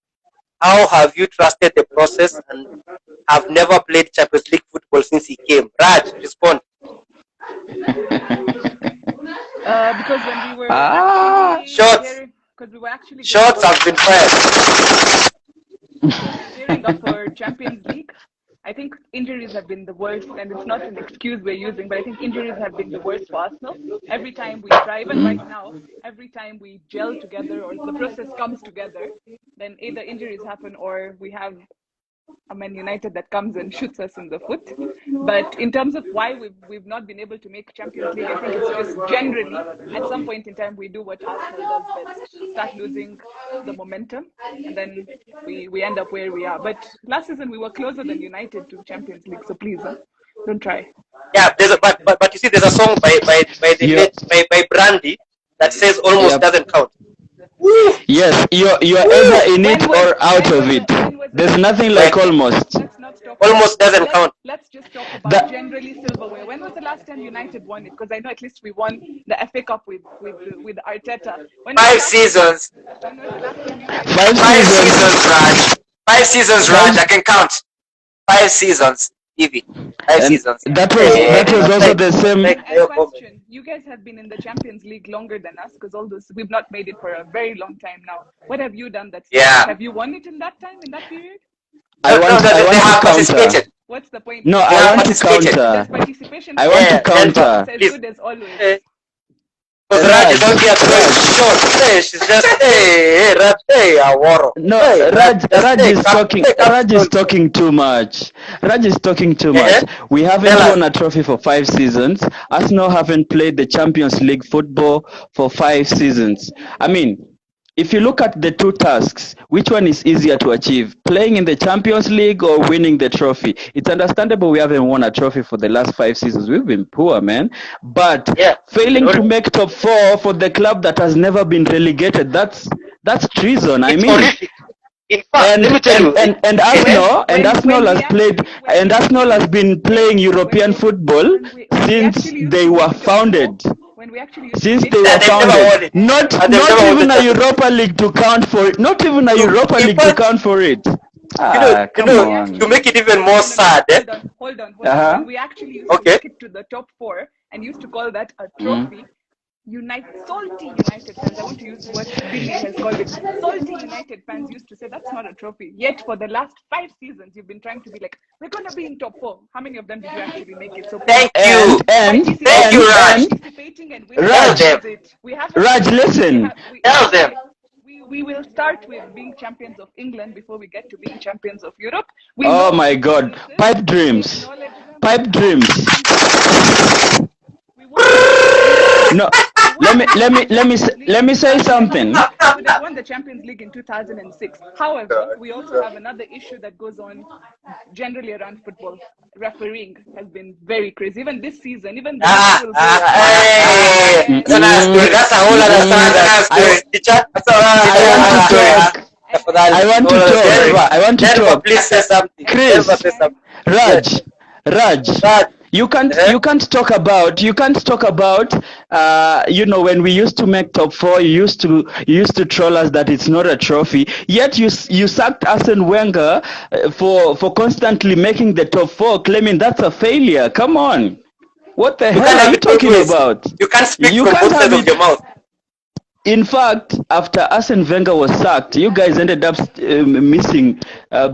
How have you trusted the process and have never played Champions League football since he came? Raj, respond. Because when we were shots have been fired. Gearing up for Champions League, I think injuries have been the worst, and it's not an excuse we're using, but I think injuries have been the worst for Arsenal. Every time we try, even right now, every time we gel together or the process comes together, then either injuries happen or we have a Man United that comes and shoots us in the foot. But in terms of why we've not been able to make Champions League, I think it's just generally at some point in time we do what Arsenal does best: start losing the momentum, and then we end up where we are. But last season we were closer than United to Champions League, so please don't try. Yeah, but you see, there's a song by Brandy that says almost doesn't count. Woo! Yes, you're either in it or out of it. There's nothing like almost. Almost doesn't count. Let's just talk about generally silverware. When was the last time United won it? Because I know at least we won the FA Cup with Arteta. 5 seasons. 5 seasons, Raj. 5 seasons, Raj. I can count. 5 seasons. Evie. 5 seasons. That was also the same. Question. You guys have been in the Champions League longer than us, because we've not made it for a very long time now. What have you done have you won it in that time, in that period? I want to counter. What's the point? No, I want to counter. Participation I want to counter. as good as always. Because Raj don't get short. Hey, she's just Raj, Aworo. No, Hey, Raj is talking. Raj is talking. talking too much. Raj is talking too much. We haven't won a trophy for 5 seasons. Arsenal haven't played the Champions League football for 5 seasons. I mean, if you look at the two tasks, which one is easier to achieve? Playing in the Champions League or winning the trophy? It's understandable we haven't won a trophy for the last 5 seasons. We've been poor, man. But failing to make top 4 for the club that has never been relegated, that's treason. I mean. In fact, let me tell you, and Arsenal has been playing European football since they were founded. Since they were founded, not even a Europa League to count for it. Not even a Europa League to count for it. Come on. To make it even more sad, Hold on. When we actually used to make it to the top 4 and used to call that a trophy. Salty United fans, I want to use what Billy has called it. Salty United fans used to say that's not a trophy. Yet for the last 5 seasons, you've been trying to be like, we're going to be in top 4. How many of them did you actually make it? So thank you, Raj. Raj, listen. Tell them. We will start with being champions of England before we get to being champions of Europe. Oh my God, pipe dreams. No, let me say something. We would have won the Champions League in 2006. However, we also have another issue that goes on generally around football. Refereeing has been very crazy. Even this season, that's a whole other I want to talk. Please say something. Chris, Raj. You can't talk about when we used to make top 4, you used to troll us that it's not a trophy, yet you sacked Arsene Wenger for constantly making the top 4, claiming that's a failure. Come on, what the hell are you talking about? You can't speak from both sides of your mouth. In fact, after Arsene Wenger was sacked, you guys ended up missing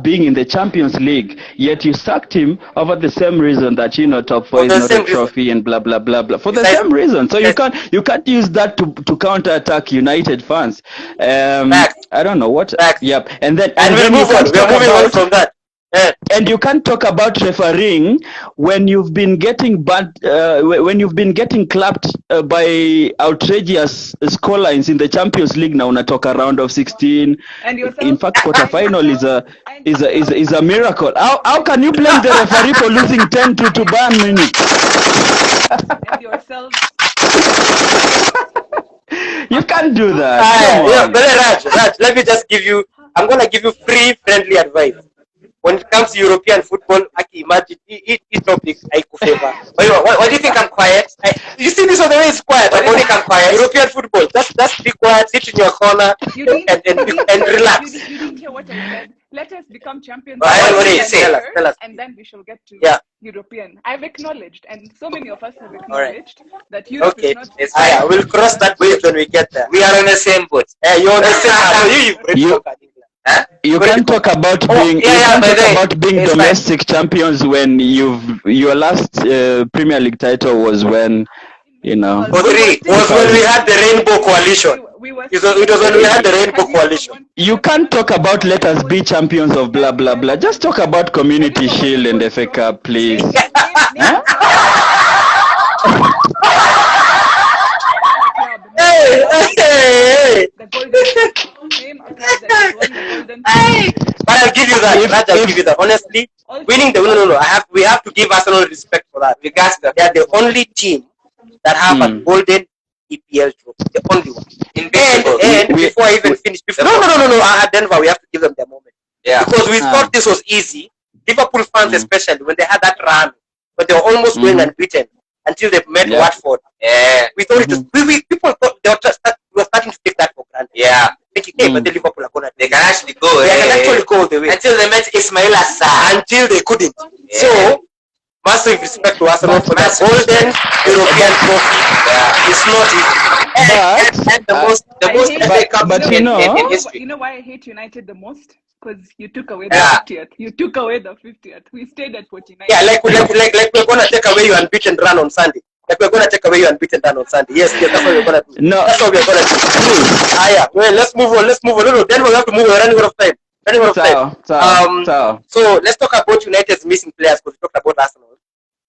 being in the Champions League. Yet you sacked him over the same reason that top 4 is not a trophy and blah blah blah blah. For the same reason, so you can't use that to counterattack United fans. I don't know what. Yep, and we'll move on. We're moving on from that. And you can't talk about refereeing when you've been getting clapped by outrageous scorelines in the Champions League. Now unatoka round of 16. In fact, quarterfinal is a miracle. How can you blame the referee for losing 10 to Bayern Munich? And yourself. You can't do that. Raj, let me just I'm gonna give you free friendly advice. When it comes to European football, I can imagine each topic I could favor. Why do you think I'm quiet? You see this on the way it's quiet. Why do you think I'm quiet? European football, just be quiet, sit in your corner and relax. You didn't hear what I said. Let us become champions. What do you say? Tell us. And then we shall get to European. I've acknowledged, and so many of us have acknowledged that Europe is not. Okay, we'll cross that bridge when we get there. We are on the same boat. You're on the same boat. You can't talk about being domestic champions when your last Premier League title was when was when we had the Rainbow Coalition. It was when we had the Rainbow Coalition. You can't talk about let us be champions of blah blah blah. Just talk about Community Shield and the FA Cup, please. Hey. But I'll give you that. Honestly, winning we have to give Arsenal respect for that. Because they are the only team that have a golden EPL trophy. The only one. And before I even finish, no. At Denver, we have to give them their moment. Yeah. Because we thought this was easy. Liverpool fans, especially when they had that run, but they were almost going unbeaten until they met Watford. Yeah. We thought it was. People thought we were starting to take that for granted. Yeah. Thinking, but the Liverpool are gonna. They can actually go. They can actually go the way until they met Ismail Assar. Until they couldn't. Yeah. So massive respect to Arsenal for that golden European trophy. It's not easy. And the most FA Cup in history. You know why I hate United the most? Because you took away the 50th. You took away the 50th. We stayed at 49. Yeah, like we're gonna take away your unbeaten run on Sunday. Like we're gonna take away your unbeaten run on Sunday. Yes, that's what we're gonna do. No, That's what we're gonna do. Yeah. Well, let's move on. No, then we have to move. We're running out of time. So let's talk about United's missing players because we talked about Arsenal.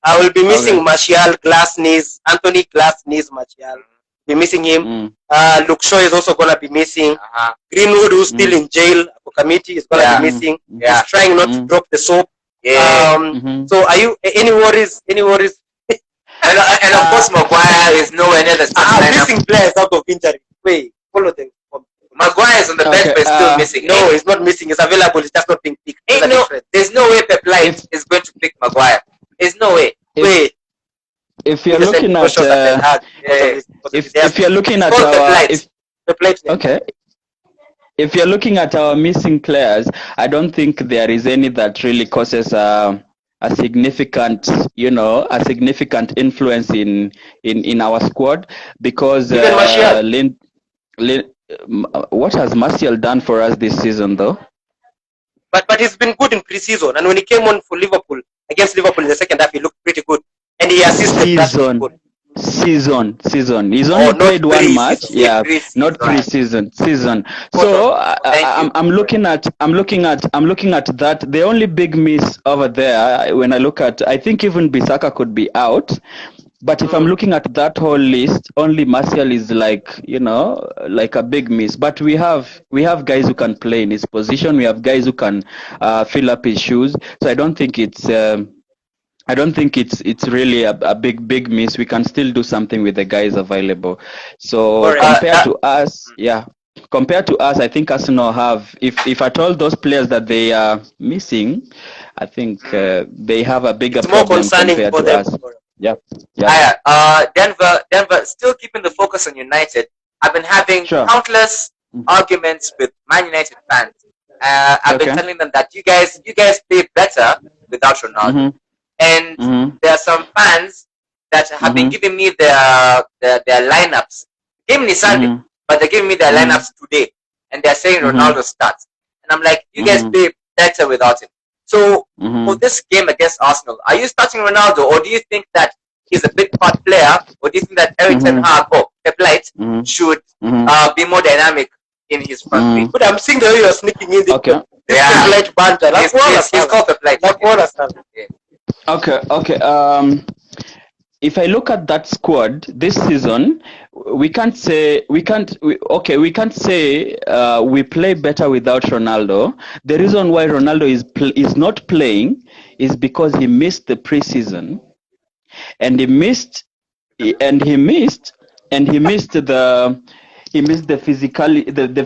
I will be missing Martial, Glass knees, Anthony Glass knees, Martial. Be missing him. Luke Shaw is also gonna be missing. Greenwood, who's still in jail for committee, is gonna be missing. He's trying not to drop the soap. So are you any worries? Any worries? And of course, Maguire is nowhere near the start missing players out of injury. Wait, follow them. Maguire is on the bench, but still missing. No, he's not missing. He's available. He's just not being picked. There's no way Pep Light is going to pick Maguire. There's no way. Wait. If you're looking at if you're looking at our if you're looking at our missing players, I don't think there is any that really causes a significant, a significant influence in our squad, because what has Martial done for us this season though? But he's been good in pre-season, and when he came on for Liverpool against Liverpool in the second half, he looked pretty good, and he assisted. Season. He's only played one match. Not pre-season. Season. So I'm looking at that. The only big miss over there, when I look at, I think even Bissaka could be out. But if I'm looking at that whole list, only Martial is like a big miss. But we have guys who can play in his position. We have guys who can fill up his shoes. So I don't think it's really a big miss. We can still do something with the guys available. So compared to us, I think Arsenal have, if at all those players that they are missing, I think they have a bigger problem compared to us. Denver, still keeping the focus on United. I've been having countless arguments with Man United fans. I've been telling them that you guys play better without Ronaldo. And there are some fans that have been giving me their lineups. Game is Sunday, but they're giving me their lineups today, and they're saying Ronaldo starts. And I'm like, you guys play better without him. So for this game against Arsenal, are you starting Ronaldo, or do you think that he's a big part player, or do you think that Eric Ten Hag or Pep Light should be more dynamic in his front three? But I'm seeing the way you're sneaking in the Pep Light banter. That's he's called Pep Light. Okay. If I look at that squad this season, we can't say we play better without Ronaldo. The reason why Ronaldo is not playing is because he missed the preseason, and he missed the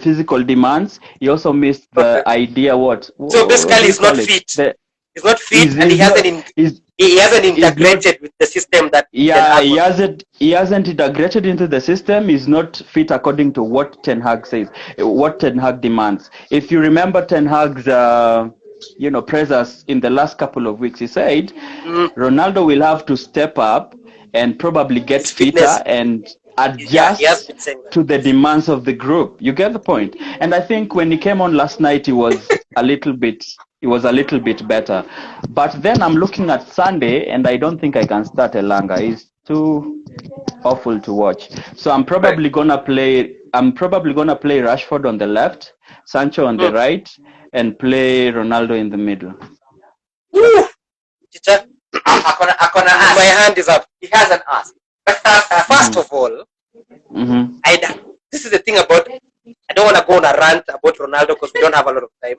physical demands. He also missed the idea so basically he's not fit. He's not fit, and he hasn't integrated with the system that. He hasn't integrated into the system. He's not fit according to what Ten Hag says, what Ten Hag demands. If you remember Ten Hag's presence in the last couple of weeks, he said Ronaldo will have to step up and probably get fitter and adjust to the demands of the group. You get the point? And I think when he came on last night, he was a little bit better. But then I'm looking at Sunday, and I don't think I can start Elanga. He's too awful to watch. So I'm probably gonna play Rashford on the left, Sancho on the right, and play Ronaldo in the middle. Teacher, my hand is up. He has an ask. First of all, this is the thing about, I don't want to go on a rant about Ronaldo because we don't have a lot of time.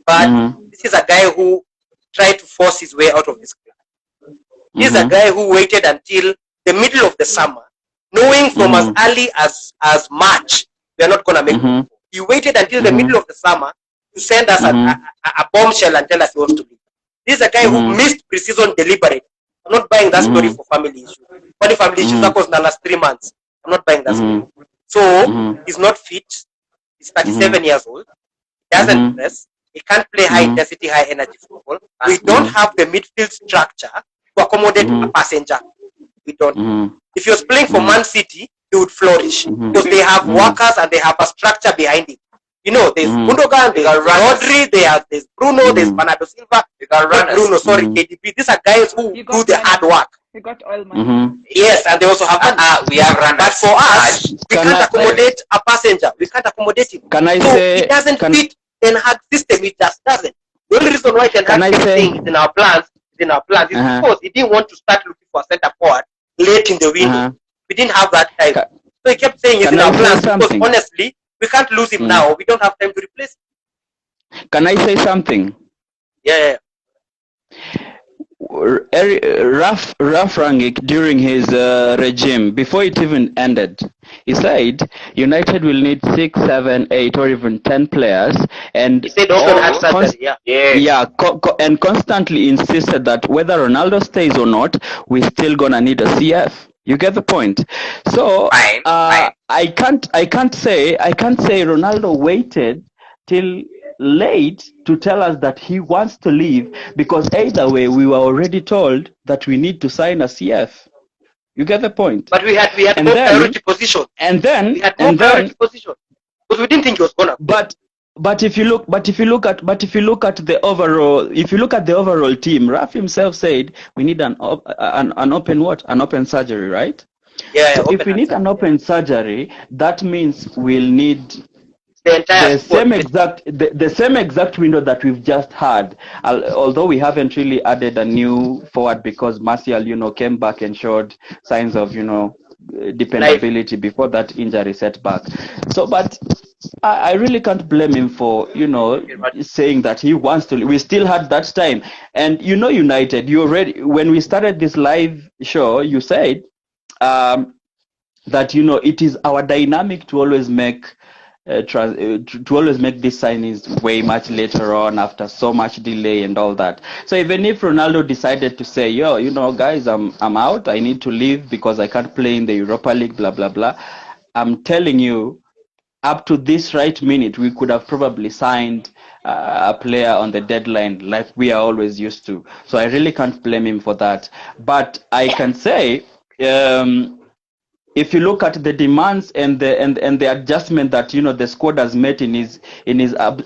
But this is a guy who tried to force his way out of this club. He's a guy who waited until the middle of the summer, knowing from as early as March, we are not going to make it. He waited until the middle of the summer to send us a bombshell and tell us he wants to leave. This is a guy who missed preseason deliberate. I'm not buying that story for family issues. Only family issues that was in the last 3 months. I'm not buying that story. So he's not fit. He's 37 years old. He doesn't press. He can't play high intensity, high energy football. We don't have the midfield structure to accommodate a passenger. We don't. If he was playing for Man City, he would flourish because they have workers and they have a structure behind him. You know, there's Gundogan, there's Rodri, there's Bruno, there's Bernardo Silva, KDB. These are guys who do the hard work. They got oil money. Yes, and they also have we have runners. But for us, we can't accommodate a passenger. We can't accommodate him. Can I so say? It doesn't fit Ten Hag system. It just doesn't. The only reason why Ten Hag is saying it's in our plans, is because he didn't want to start looking for a center forward late in the window. We didn't have that time. So he kept saying it's in our plans because honestly, we can't lose him now. We don't have time to replace him. Can I say something? Yeah. Raf Rangnick, during his regime, before it even ended, he said United will need 6, 7, 8, or even 10 players, and he said and constantly insisted that whether Ronaldo stays or not, we're still gonna need a CF. You get the point. So fine. I can't say Ronaldo waited till late to tell us that he wants to leave, because either way we were already told that we need to sign a CF. You get the point? But we had no priority position. And then priority position because we didn't think he was gonna. But if you look at the overall team, Raf himself said we need an open surgery, right? Yeah. So if we need an open surgery, that means we'll need the same exact window that we've just had, although we haven't really added a new forward because Martial, came back and showed signs of, dependability before that injury setback. So, but I really can't blame him for, saying that he wants to. We still had that time, and United. You already, when we started this live show, you said that it is our dynamic to always make. To always make these signings way much later on after so much delay and all that. So even if Ronaldo decided to say, guys, I'm out, I need to leave because I can't play in the Europa League, blah, blah, blah. I'm telling you, up to this right minute, we could have probably signed a player on the deadline like we are always used to. So I really can't blame him for that. But I can say, if you look at the demands and the adjustment that the squad has made in his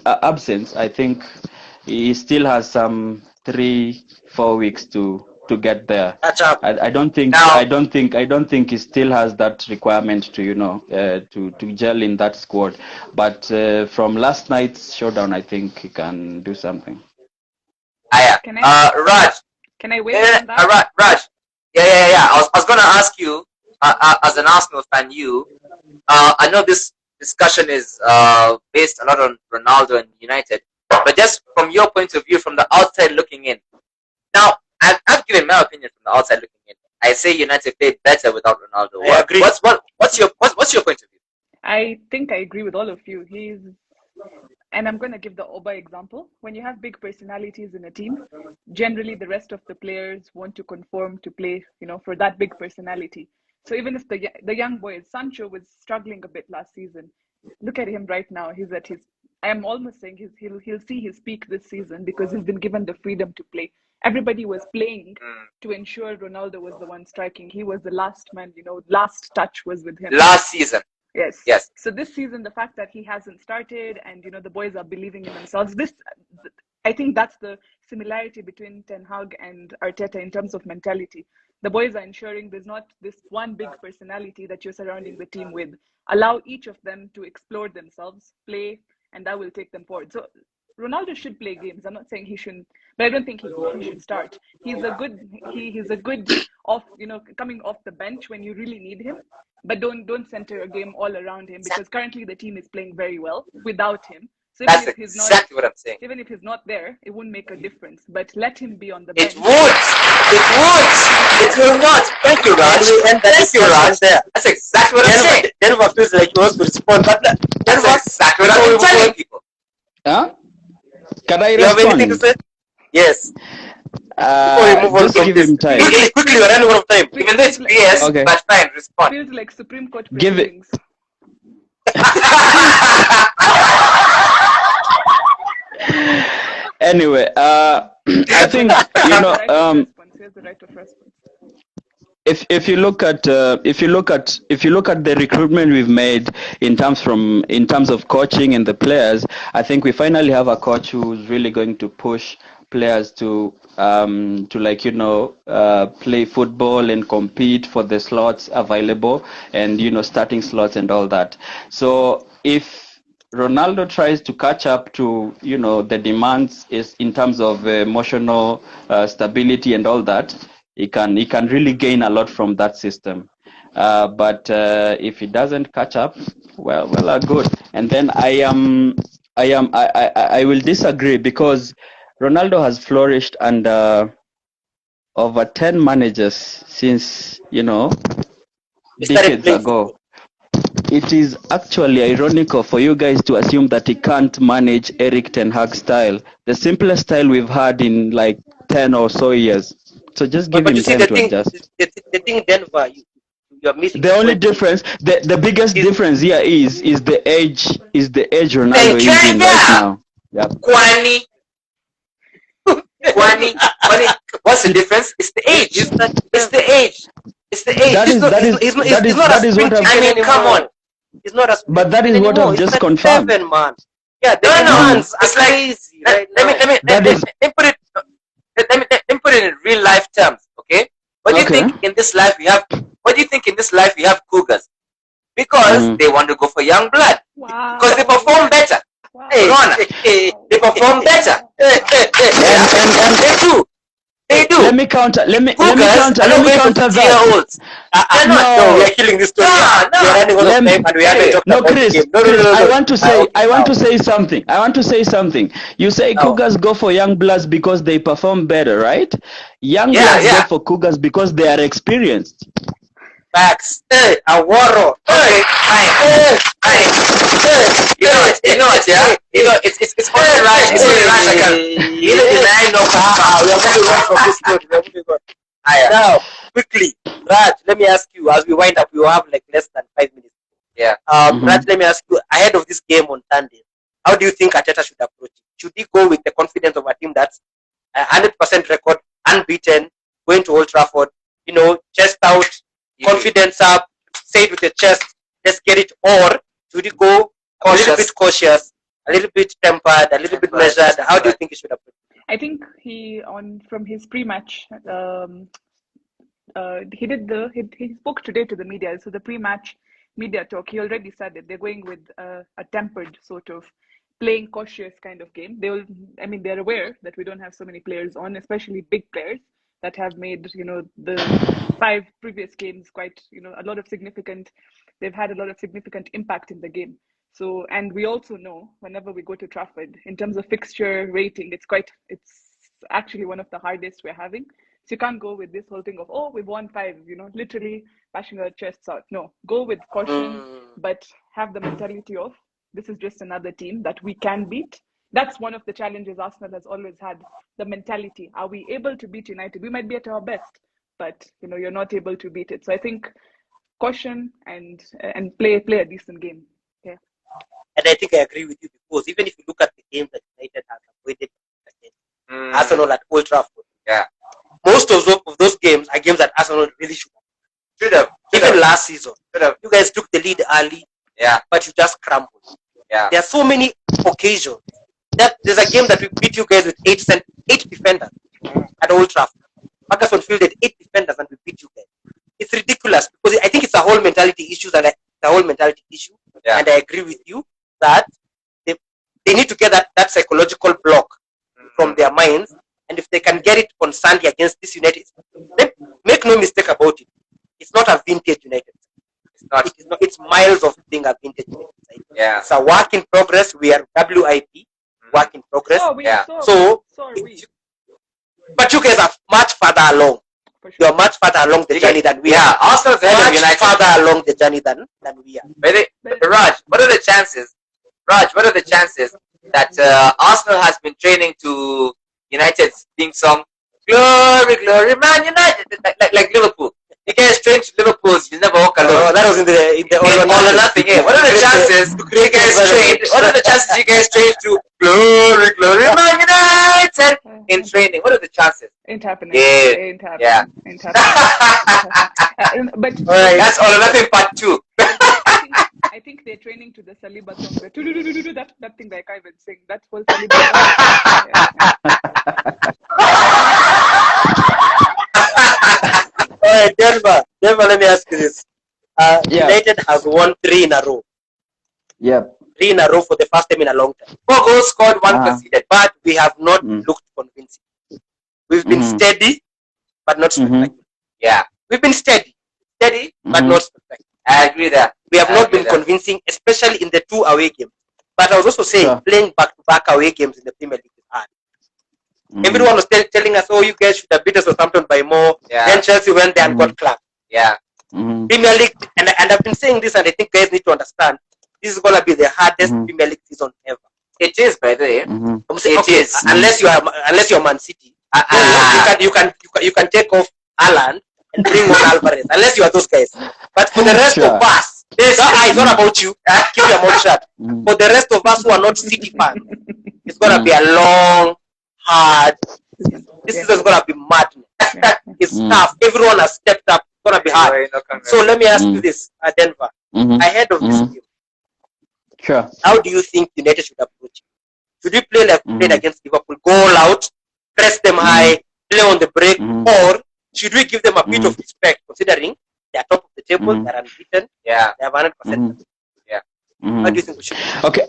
absence, I think he still has some 3-4 weeks to get there. I don't think he still has that requirement to to gel in that squad. But from last night's showdown, I think he can do something. Raj. Can I wait on that? Raj. Yeah. I was gonna ask you. As an Arsenal fan, I know this discussion is based a lot on Ronaldo and United, but just from your point of view, from the outside looking in. Now, I've given my opinion from the outside looking in. I say United played better without Ronaldo. I agree. What's your point of view? I think I agree with all of you. And I'm going to give the Oba example. When you have big personalities in a team, generally the rest of the players want to conform to play, for that big personality. So even if the young boys, Sancho was struggling a bit last season. Look at him right now. He's at I am almost saying he'll see his peak this season because he's been given the freedom to play. Everybody was playing to ensure Ronaldo was the one striking. He was the last man, last touch was with him. Last season. Yes. So this season, the fact that he hasn't started and, the boys are believing in themselves, I think that's the similarity between Ten Hag and Arteta in terms of mentality. The boys are ensuring there's not this one big personality that you're surrounding the team with. Allow each of them to explore themselves, play, and that will take them forward. So Ronaldo should play games. I'm not saying he shouldn't, but I don't think he should start. He's a good off, coming off the bench when you really need him, but don't center a game all around him because currently the team is playing very well without him. So that's exactly what I'm saying. Even if he's not there, it won't make a difference. But let him be on the bench. It will not. Thank you, Raj. Thank you, Raj. That's exactly what I'm saying. Denver feels like he wants to respond, but that's exactly what I'm telling people. Huh? Can I respond? You have anything to say? Yes. Before we move on, just give him time. Quickly, we're running out of time. Even though it's BS, okay. But fine, respond. Feels like Supreme Court Give proceedings. it. Anyway, I think if you look at the recruitment we've made in terms of coaching and the players, I think we finally have a coach who's really going to push players to like play football and compete for the slots available, and starting slots and all that. So if Ronaldo tries to catch up to the demands is in terms of emotional stability and all that, he can really gain a lot from that system. But if he doesn't catch up, well, good. And then I will disagree, because Ronaldo has flourished under over 10 managers since decades ago. It is actually ironical for you guys to assume that he can't manage Eric Ten Hag style, the simplest style we've had in like 10 or so years. So just give him time to adjust. The thing Denver, you're missing. The only difference, the biggest difference here is the age Ronaldo is in right now. Yep. Kwani, what's the difference? It's the age. It's the age. It's the age. That is what I mean, come on. It's not a but that is what I've just confirmed. Man. Yeah, no. It's like let me put it in real life terms. Okay. What do you think in this life we have? What do you think in this life we have cougars? Because they want to go for young blood. Wow. Because they perform better. Wow. Hey, they perform better. And they do. They do. Let me counter that. No, we are killing this story. No, Chris, I want to say something. You say Cougars go for young bloods because they perform better, right? Young bloods go for Cougars because they are experienced. Facts. Aworo. You know it, yeah? It's only right. It's only right. I can. Now, quickly, Raj, let me ask you, as we wind up, we will have like less than 5 minutes. Yeah. Raj, let me ask you, ahead of this game on Sunday, how do you think Arteta should approach it? Should he go with the confidence of a team that's 100% record, unbeaten, going to Old Trafford, chest out, confidence up, say it with your chest, let's get it, or should he go a little bit cautious, a little bit tempered, a little bit measured? How do you think he should approach it? I think from his pre-match, he spoke today to the media. So the pre-match media talk, he already said that they're going with a tempered sort of playing cautious kind of game. They're aware that we don't have so many players on, especially big players that have made the 5 previous games quite they've had a lot of significant impact in the game. So, and we also know whenever we go to Trafford, in terms of fixture rating, it's actually one of the hardest we're having. So you can't go with this whole thing of, we've won 5, literally bashing our chests out. No, go with caution, but have the mentality of, this is just another team that we can beat. That's one of the challenges Arsenal has always had, the mentality. Are we able to beat United? We might be at our best, but you're not able to beat it. So I think caution and play a decent game. Yeah. And I think I agree with you, because even if you look at the games that United have avoided, Arsenal at Old Trafford, most of those games are games that Arsenal really should have. Even last season, you guys took the lead early, but you just crumbled. Yeah. There are so many occasions that there's a game that we beat you guys with 8 defenders at Old Trafford. Ferguson fielded 8 defenders and we beat you guys. It's ridiculous, because I think it's a whole mentality issue, and and I agree with you that they need to get that psychological block from their minds, and if they can get it on Sunday against this United, make no mistake about it, it's not a vintage United. It's miles of being a vintage United side. Yeah. It's a work in progress. We are WIP, work in progress. But you guys are much further along. Sure. You are much further along the journey than we are. Arsenal's ahead of United. Further along the journey than we are. Raj, what are the chances that Arsenal has been training to United's theme song, "Glory, Glory, Man United," like Liverpool? You guys trained to Liverpool's "You Never Walk Alone." That was in the All or Nothing. Yeah. What are the chances you guys trained? What are the chances you guys trained to "Glory, Glory, Man United" in training? What are the chances? Ain't happening. Ain't happening. But all right, that's All or Nothing Part 2. I think they're training to the Saliba song. That thing that I can't even sing. That whole Saliba All right, Denver, let me ask you this. United has won 3 in a row. Yep. 3 in a row for the first time in a long time. 4 goals scored, 1 conceded, but we have not looked convincing. We've been steady, but not spectacular. Yeah. We've been steady, but not spectacular. I agree there. We have not been convincing, especially in the 2 away games. But I was also saying, playing back-to-back away games in the Premier League is hard. Everyone was telling us, oh, you guys should have beat us Southampton by more. Yeah. Then Chelsea went there and got clapped. Yeah. Premier League, and I've been saying this, and I think guys need to understand, this is going to be the hardest Premier League season ever. It is, by the way. I'm saying, It is. Unless you're Man City, you can take off Haaland and bring on Alvarez. Unless you are those guys. But for the rest of us, it's not about you. Keep your mouth shut. For the rest of us who are not City fans, it's going to be a long, hard. This is going to be madness. It's tough. Everyone has stepped up. It's going to be hard. So let me ask you this, Denver. Ahead of this game, how do you think United should approach it? Should we play like we played against Liverpool, go all out, press them high, play on the break, or should we give them a bit of respect, considering they are top of the table, they're unbeaten, they have 100%? How do you think we should? Okay,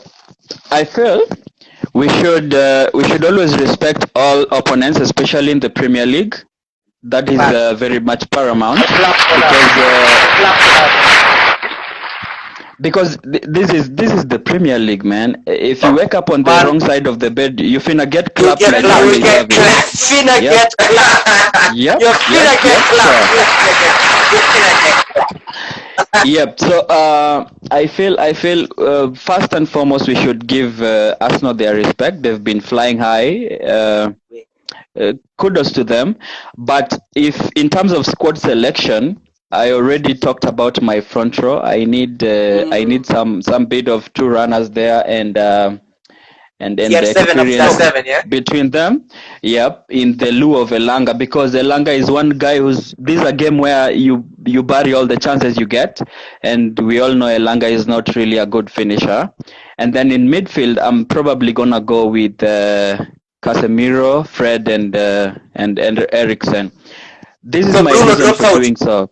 I feel we should always respect all opponents, especially in the Premier League. That is very much paramount because this is the Premier League, man. If you wake up on the wrong side of the bed, you finna get clapped like you get clapped. Finna get clapped. Yep. You finna get clapped. Yep. So I feel first and foremost we should give Arsenal their respect. They've been flying high. Kudos to them. But if in terms of squad selection, I already talked about my front row. I need some bit of 2 runners there and the experience between them. Yep, in the lieu of Elanga, because Elanga is one guy this is a game where you bury all the chances you get, and we all know Elanga is not really a good finisher. And then in midfield, I'm probably gonna go with Casemiro, Fred, and Eriksen. This is my reason for doing so.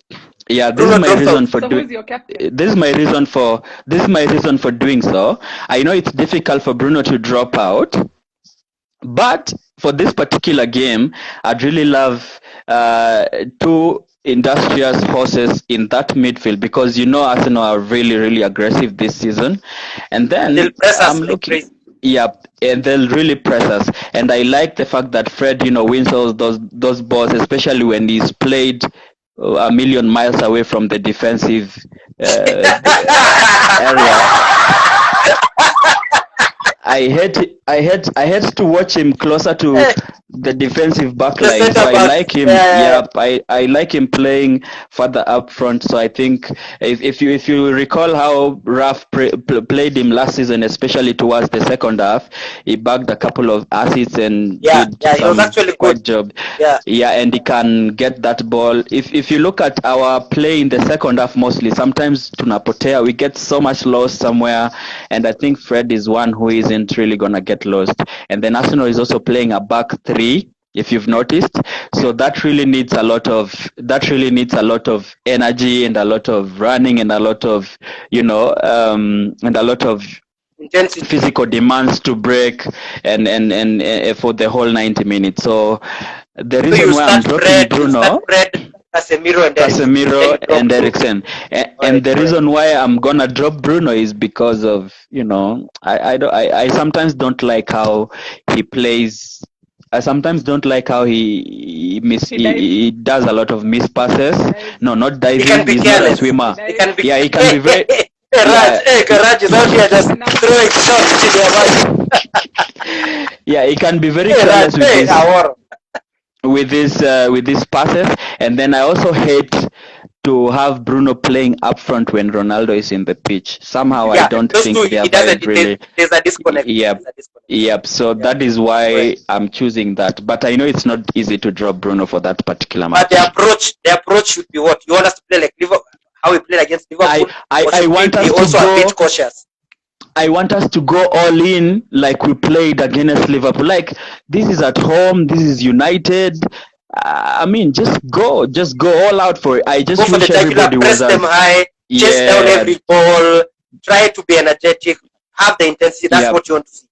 Yeah, this is my reason for doing. This is my reason for doing so. I know it's difficult for Bruno to drop out, but for this particular game, I'd really love 2 industrious horses in that midfield, because Arsenal are really, really aggressive this season, and then I'm looking. Yeah, and they'll really press us. And I like the fact that Fred, wins all those balls, especially when he's played a million miles away from the defensive area. I had to watch him closer to the defensive backline. So I like him. I like him playing further up front. So I think if you recall how Raf played him last season, especially towards the second half, he bagged a couple of assists and did he was actually good job. And he can get that ball. If you look at our play in the second half, mostly sometimes tunapotea, we get so much lost somewhere, and I think Fred is one who isn't really gonna get lost. And then Arsenal is also playing a back 3, if you've noticed. So that really needs a lot of energy and a lot of running and a lot of and a lot of intensity, physical demands to break and for the whole 90 minutes. So the reason why I'm dropping Bruno, Casemiro and Eriksen, and the reason why I'm gonna drop Bruno is because of I sometimes don't like how he plays. I sometimes don't like how he does a lot of miss passes. No, not diving. He's not a swimmer. He can be very. Raj is out here just throwing shots to their he can be very careless with his passes. And then I also hate to have Bruno playing up front when Ronaldo is in the pitch. Somehow I don't think they are really. There's a disconnect. Yep. So that is why I'm choosing that. But I know it's not easy to drop Bruno for that particular match. But the approach should be what? You want us to play like Liverpool? how we played against Liverpool? I want us also to a bit cautious. I want us to go all in like we played against Liverpool. Like, this is at home, this is United. I mean, just go all out for it. I just go wish everybody press was them high, chase down every ball, try to be energetic, have the intensity. That's what you want to see.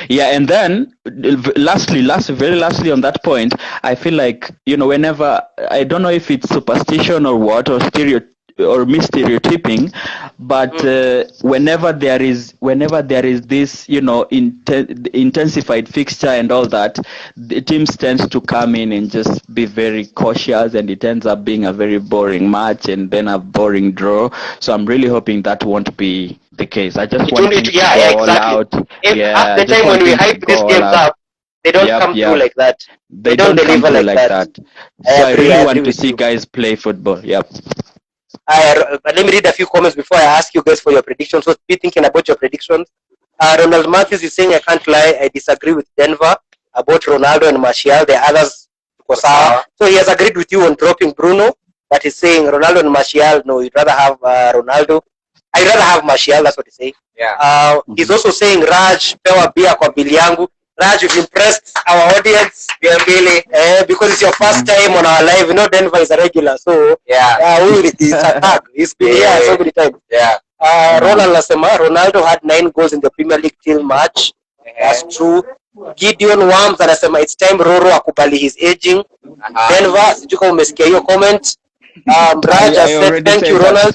Yeah, and then very lastly on that point, I feel like, whenever, I don't know if it's superstition or what, or stereotyping, but whenever there is this, intensified fixture and all that, the teams tend to come in and just be very cautious, and it ends up being a very boring match and then a boring draw. So I'm really hoping that won't be the case. I just want to go all out. At the time when we hype these games up, they don't come through like that. They don't deliver like that. So I really want to see guys play football. Yep. Let me read a few comments before I ask you guys for your predictions. So be thinking about your predictions. Ronald Matthews is saying, I can't lie, I disagree with Denver about Ronaldo and Martial. The others, so he has agreed with you on dropping Bruno, but he's saying Ronaldo and Martial, no, you'd rather have Ronaldo. I'd rather have Martial, that's what he's saying. Yeah. He's also saying, Raj, pewa bia kwa bili yangu. Raj, you've impressed our audience. Because it's your first time on our live. Denver is a regular, so it's a tag. He's been here so many times. Yeah. Ronald Lasema, Ronaldo had 9 goals in the Premier League till March. That's true. Gideon Worms anasema it's time Roro akubali his aging. Denver, sijuka umesikia hiyo comment. Raj has said thank you Ronald.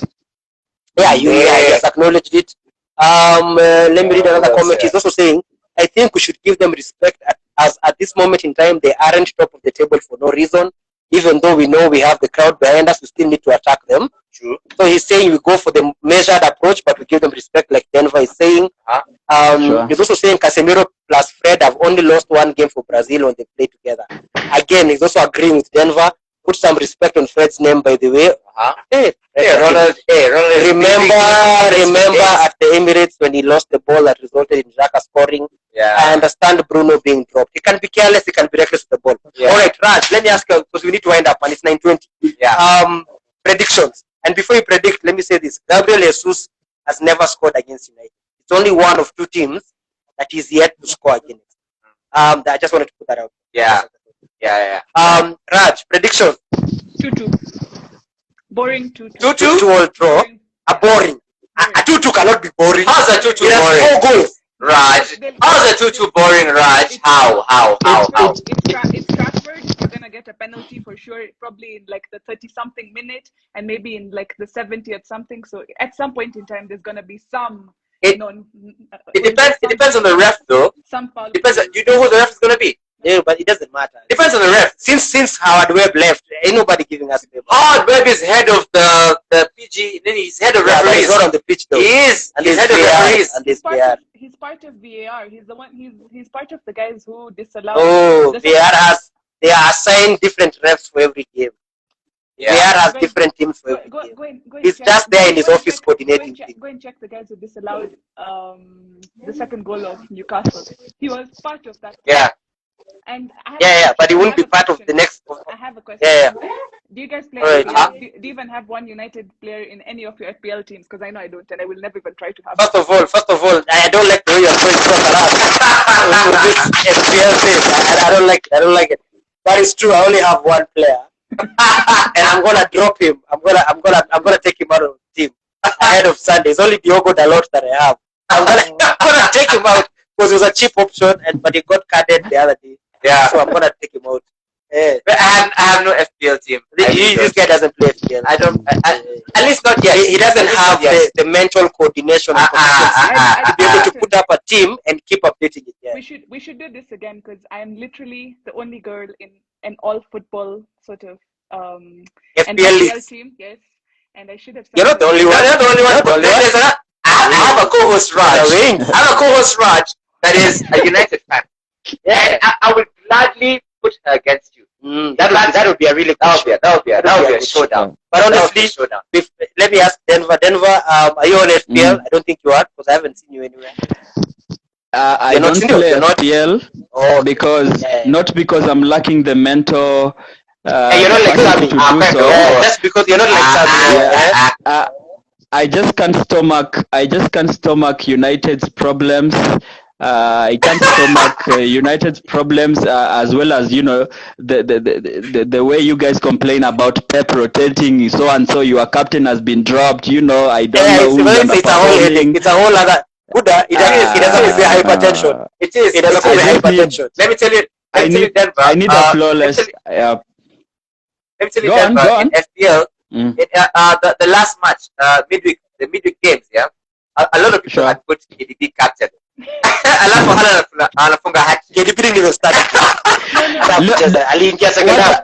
You just acknowledged it. Let me read another comment. He's also saying, I think we should give them respect as at this moment in time they aren't top of the table for no reason. Even though we know we have the crowd behind us, we still need to attack them. True. So he's saying we go for the measured approach, but we give them respect, like Denver is saying. He's also saying Casemiro plus Fred have only lost 1 game for Brazil when they play together. Again, he's also agreeing with Denver. Put some respect on Fred's name, by the way. Ronald. Remember at the Emirates when he lost the ball that resulted in Xhaka scoring. Yeah. I understand Bruno being dropped. He can be careless, he can be reckless with the ball. Yeah. All right, Raj, let me ask you, because we need to wind up and it's 9:20. Yeah. Predictions. And before you predict, let me say this. Gabriel Jesus has never scored against United. It's only one of 2 teams that is yet to score against. I just wanted to put that out. Yeah. Raj, prediction. 2-2. Boring 2-2. 2-2 all draw. Boring. A 2-2 cannot be boring. How's a 2-2 boring? 4 goals. Raj. How's a 2-2 boring, Raj? How? It's Stratford. You're going to get a penalty for sure, probably in like the 30-something minute and maybe in like the 70th something. So at some point in time, there's going to be some... It depends on the ref, though. Some foul. Depends. You know who the ref is going to be? Yeah, but it doesn't matter. Depends on the ref. Since Howard Webb left, ain't nobody giving us the Howard Webb is head of the PG. Then he's head of referees. He's not on the pitch though. He is. And he's head of referees. He's part of VAR. He's the one. He's part of the guys who disallow. They are assigned different refs for every game. Yeah. VAR has different teams for every game. He's just there in his office coordinating things. Go and check the guys who disallowed the second goal of Newcastle. He was part of that. Yeah. And but he won't be part of the next. I have a question. Do you guys play? Right. Do you even have one United player in any of your FPL teams? Because I know I don't, and I will never even try to have. First of all, I don't like the way you're throwing stuff around with this FPL thing. I don't like it. But it's true. I only have one player, and I'm gonna drop him. I'm gonna take him out of the team ahead of Sunday. It's only Diogo Dalot that I have. I'm gonna take him out. Because it was a cheap option, but he got carded the other day. Yeah. So I'm gonna take him out. But I have no FPL team. This guy doesn't play FPL. I don't. At least not yet. He doesn't have the mental coordination to be able to put up a team and keep updating it. Yeah. We should do this again because I'm literally the only girl in an all football sort of FPL team. Yes, and I should have. You're not the only one. You're not the only one. I have a co-host Raj. I have a co-host Raj that is a United fan. Yeah, I would gladly put her against you. That would be a really good that would be a showdown. But honestly, let me ask Denver, are you on FPL? I don't think you are because I haven't seen you anywhere. I don't play FPL because not because I'm lacking the mental Hey, you're not like capacity Sammy. to do so. That's because you're not like Sammy. I just can't stomach United's problems. I can't stomach United's problems as well as the way you guys complain about Pep rotating so and so. Your captain has been dropped. I don't know who's It's a whole headache. It's a whole other. Buddha, it doesn't be hypertension. It is. It doesn't be hypertension. Let me tell you. I need a flawless. Let me tell you, Go Denver, on. in FPL, the last match, the midweek games, yeah, a lot of people had put KDB captain. Anafunga hat. KDB didn't even start.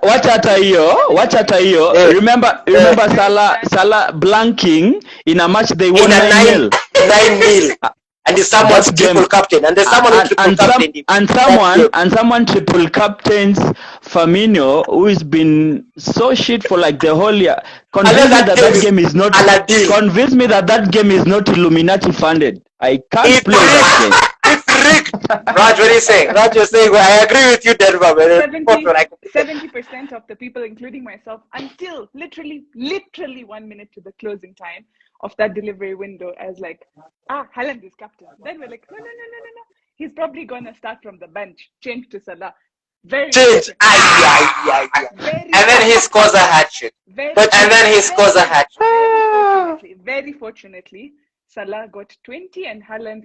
Watch hata hiyo. Remember Salah blanking in a match they won 9-0. And there's someone's triple captain, and there's someone who triple captain. And someone triple captains Firmino, who has been so shit for like the whole year. Convince me that game is not. Convince me that game is not Illuminati funded. I can't play that game. It's rigged. Raj, what are you saying? Raj, you're saying, well, I agree with you, Denver. 70% of the people, including myself, until literally 1 minute to the closing time of that delivery window, I was like, Haaland is captain. Then we're like, no. He's probably going to start from the bench, change to Salah. And then he scores a hat-trick. Very fortunately, Salah got 20 and Haaland,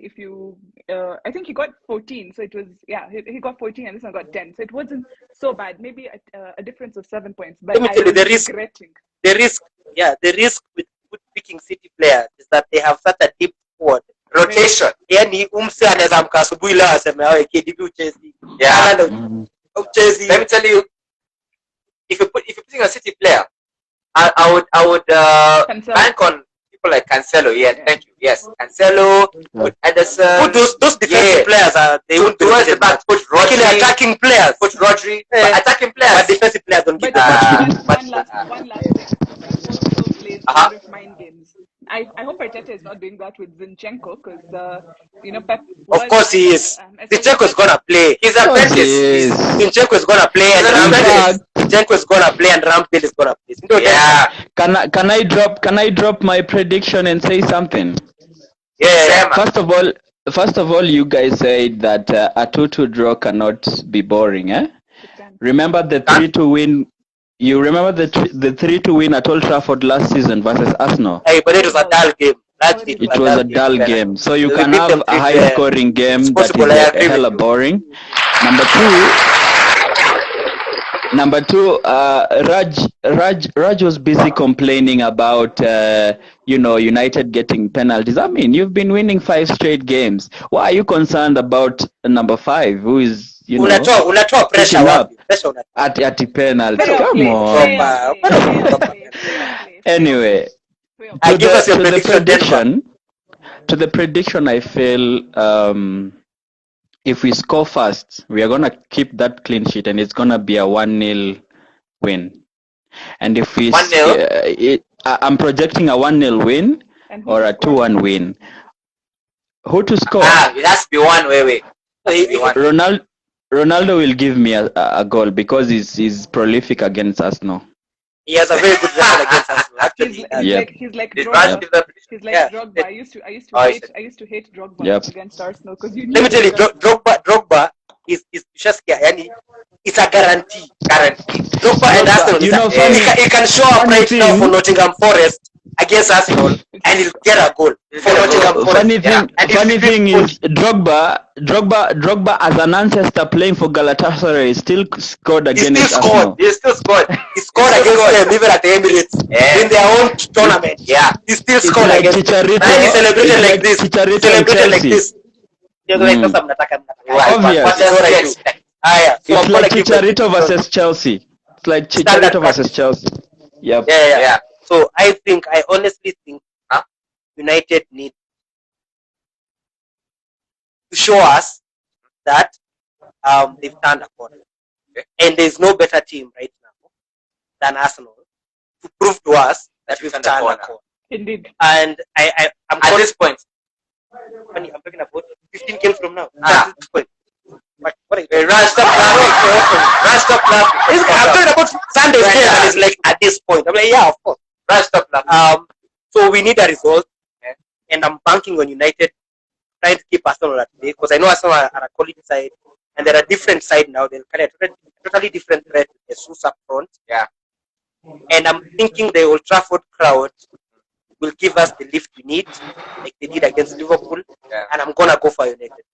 I think he got 14. So it was, he got 14 and this one got 10. So it wasn't so bad. Maybe a difference of 7 points. But let me tell you, the risk with picking City players is that they have such a deep squad. Rotation. Yani umse anaweza amka asubuhi leo aseme wewe KDB uchezi. Let me tell you, if you're putting a City player, I would bank on people like Cancelo. Yeah, thank you. Yes, Cancelo, put Ederson. Put those defensive players they won't towards the back. Put Rodri. Attacking players. Put Rodri. But attacking players. But defensive players don't get one last thing. Also plays a lot of mind games. I hope Arteta is not doing that with Zinchenko because Pep. Of course he is. Zinchenko is gonna play. He's apprentice. Zinchenko is gonna play and Zinchenko is gonna play and Ramsdale is gonna play. Yeah. Can I drop my prediction and say something? Yeah. First of all, you guys said that a 2-2 draw cannot be boring, eh? Remember the 3-2 win. You remember the 3-2 win at Old Trafford last season versus Arsenal? Hey, but it was a dull game. It was a dull game. So you can have a high-scoring game that is hella boring. Number two, Raj was busy complaining about United getting penalties. I mean, you've been winning 5 straight games. Why are you concerned about number 5, who is unatoa pressure wapi? At penalty? Come on. Anyway, to the prediction, I feel if we score fast, we are gonna keep that clean sheet, and it's gonna be a 1-0 win. And if we 1-0, I'm projecting a 1-0 win or a 2-1 win. Who to score? It has to be one way. Ronaldo will give me a goal because he's prolific against Arsenal. He has a very good record against Arsenal. Actually, he's like Drogba. He's like Drogba. I used to hate Drogba against Arsenal because you. Let me tell you, Drogba is just it's a guarantee. Drogba and Arsenal. He can show up right now for Nottingham Forest against Arsenal and he'll get a goal for Nottingham Forest. Funny thing is, Drogba as an ancestor playing for Galatasaray still scored against Arsenal. He still scored. He scored against them even at the Emirates in their own tournament. Yeah, he still scored against them. And he celebrated like this. Obvious. It's like Chicharito versus Chelsea. It's like Chicharito versus Chelsea. Yep. Yeah. So I honestly think United need to show us that they've turned a corner. And there's no better team right now than Arsenal to prove to us that we've turned a corner. Indeed. And I'm at this point, I'm talking about 15 games from now. What are you Hey, Raj, stop laughing. Raj, stop laughing. I'm talking about Sunday's Right, game, yeah. and it's like at this point. I'm like, yeah, of course. Raj, stop laughing. So we need a result, and I'm banking on United, trying to keep Arsenal at bay because I know Arsenal are a quality side, and they're a different side now. They're kind of totally different threat with Jesus up front. Yeah. And I'm thinking the Old Trafford crowd will give us the lift we need, like they did against Liverpool. Yeah. And I'm gonna go for United.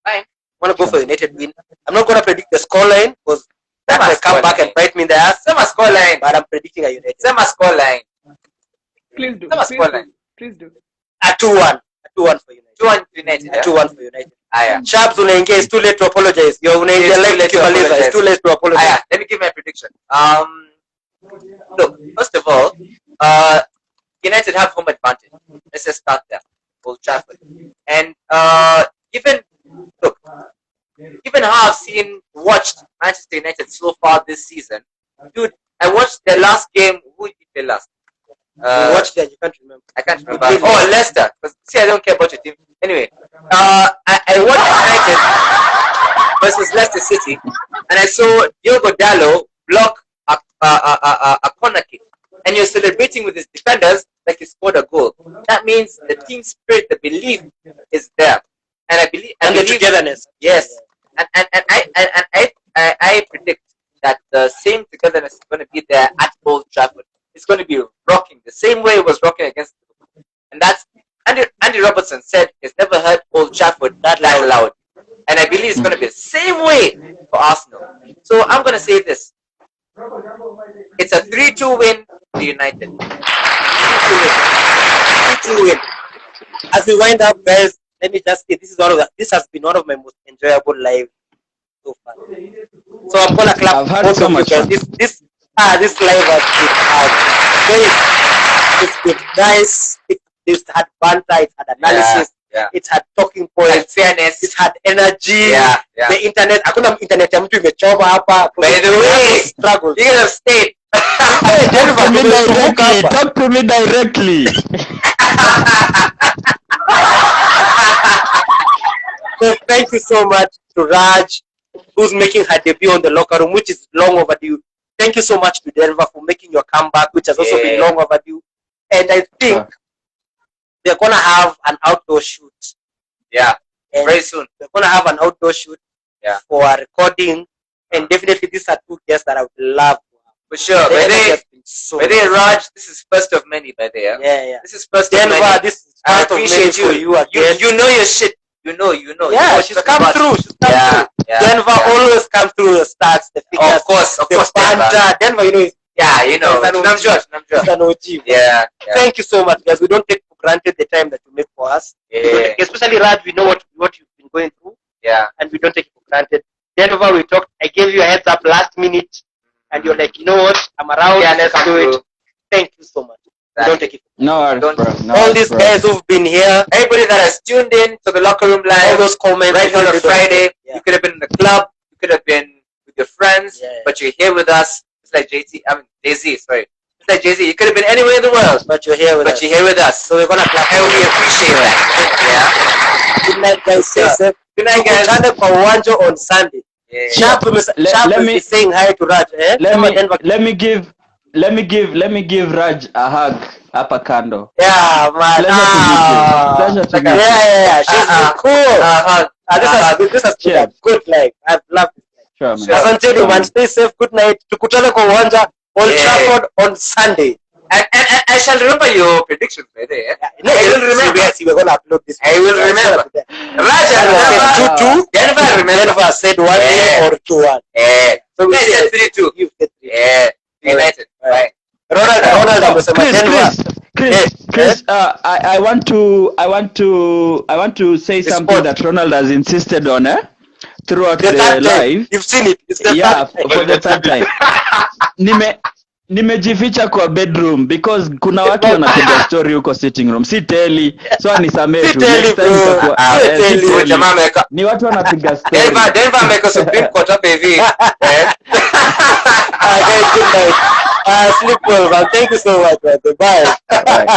Fine. I'm gonna go for United win. I'm not gonna predict the scoreline because that Same will as come back scoreline. and bite me in the ass. Same as scoreline. But I'm predicting a United. Same as scoreline. Please do. Same as Please scoreline. do. Please do. A 2-1. A 2-1 for United. 2-1 United. A 2-1 for United. Yeah. Sharps unaingia, it's too late to apologize. You're unaingia It's too like late to Kimaliza, apologize. it's too late to apologize. Yeah. Let me give my prediction. Look, first of all, United have home advantage. Let's just start there. Old Trafford. And given how I've watched Manchester United so far this season, dude, I watched their last game. Who did they last? You watched that, you can't remember. I can't remember. Oh, Leicester. See, I don't care about your team. Anyway, I watched United versus Leicester City, and I saw Diogo Dalot block a corner kick, and you're celebrating with his defenders like he scored a goal. That means the team spirit, the belief is there, and I believe And the togetherness. Yes, and I predict that the same togetherness is going to be there at Old Trafford. It's going to be rocking the same way it was rocking against Liverpool. And that's Andy Robertson said he's never heard Old Trafford that loud. And I believe it's going to be the same way for Arsenal. So I'm going to say this. It's a 3-2 win for United. 3-2 win. As we wind up, guys, let me just say this has been one of my most enjoyable live so far. So I'm gonna clap. I've had so much fun. This live has been it's been nice. It's had banter, it's had analysis, it's had talking points, and fairness, it's had energy. Yeah. The internet, hakuna internet ya mtu imechoma hapa. By the way, struggle. you have stayed. Talk to me directly. So thank you so much to Raj, who's making her debut on the locker room, which is long overdue. Thank you so much to Denver for making your comeback, which has also been long overdue. And I think they're gonna have an outdoor shoot. Yeah, and very soon. They're gonna have an outdoor shoot for a recording. And definitely these are two guests that I would love to have. For sure. By the way, Raj, this is first of many, by the way. Yeah. This is first Denver, of many. this is I first of many appreciate for you again. You know your shit. You know. Yeah, she's come through. Yeah. Denver always comes through the stats, the figures, of course, the banter. Denver, you know, I'm sure. It's an OG. Yeah. Thank you so much, guys. We don't take for granted the time that you make for us. Yeah. Especially Raj, we know what you've been going through. Yeah. And we don't take it for granted. Denver, we talked. I gave you a heads up last minute, and you're like, you know what? I'm around. Yeah, let's do it. Thank you so much. We don't take it. All these guys who've been here, everybody that has tuned in to the Locker Room Live, all those comments right on a Friday. Yeah. You could have been in the club, you could have been with your friends, but you're here with us. It's like Jay-Z, sorry. It's like Jay-Z. You could have been anywhere in the world, but you're here with us. So we're gonna clap. And we appreciate that. Good night, guys. Stay safe. Good night, guys. Tukutane kwa uwanja on Sunday. Sharp will be saying hi to Raj. Let me give Raj a hug hapa kando. Yeah, man. Pleasure to meet you. Yeah. She's cool. This has been a good life. I've loved it. Sure, man. Asante, man. Stay safe. Good night. Tukutane kwa uwanja Old Trafford on Sunday. And I shall remember your predictions, by the way. I will remember. Yes, we're gonna upload this. I will remember. Raja said 2-2. Denver said 1-0 or 2-1. So we said 3-2. You said 3-2. Yeah. United. Right. Ronald, Chris, I want to say something that Ronald has insisted on, throughout the live. You've seen it. It's the for the third time. Nimejificha kwa bedroom because kuna watu wanapiga story huko sitting room. Si teli. So anisamee tu. Ni watu wanapiga story. Denver ameka Supreme Court hapa hivi. Good night. Sleep well, man. Thank you so much, man. Bye. Right.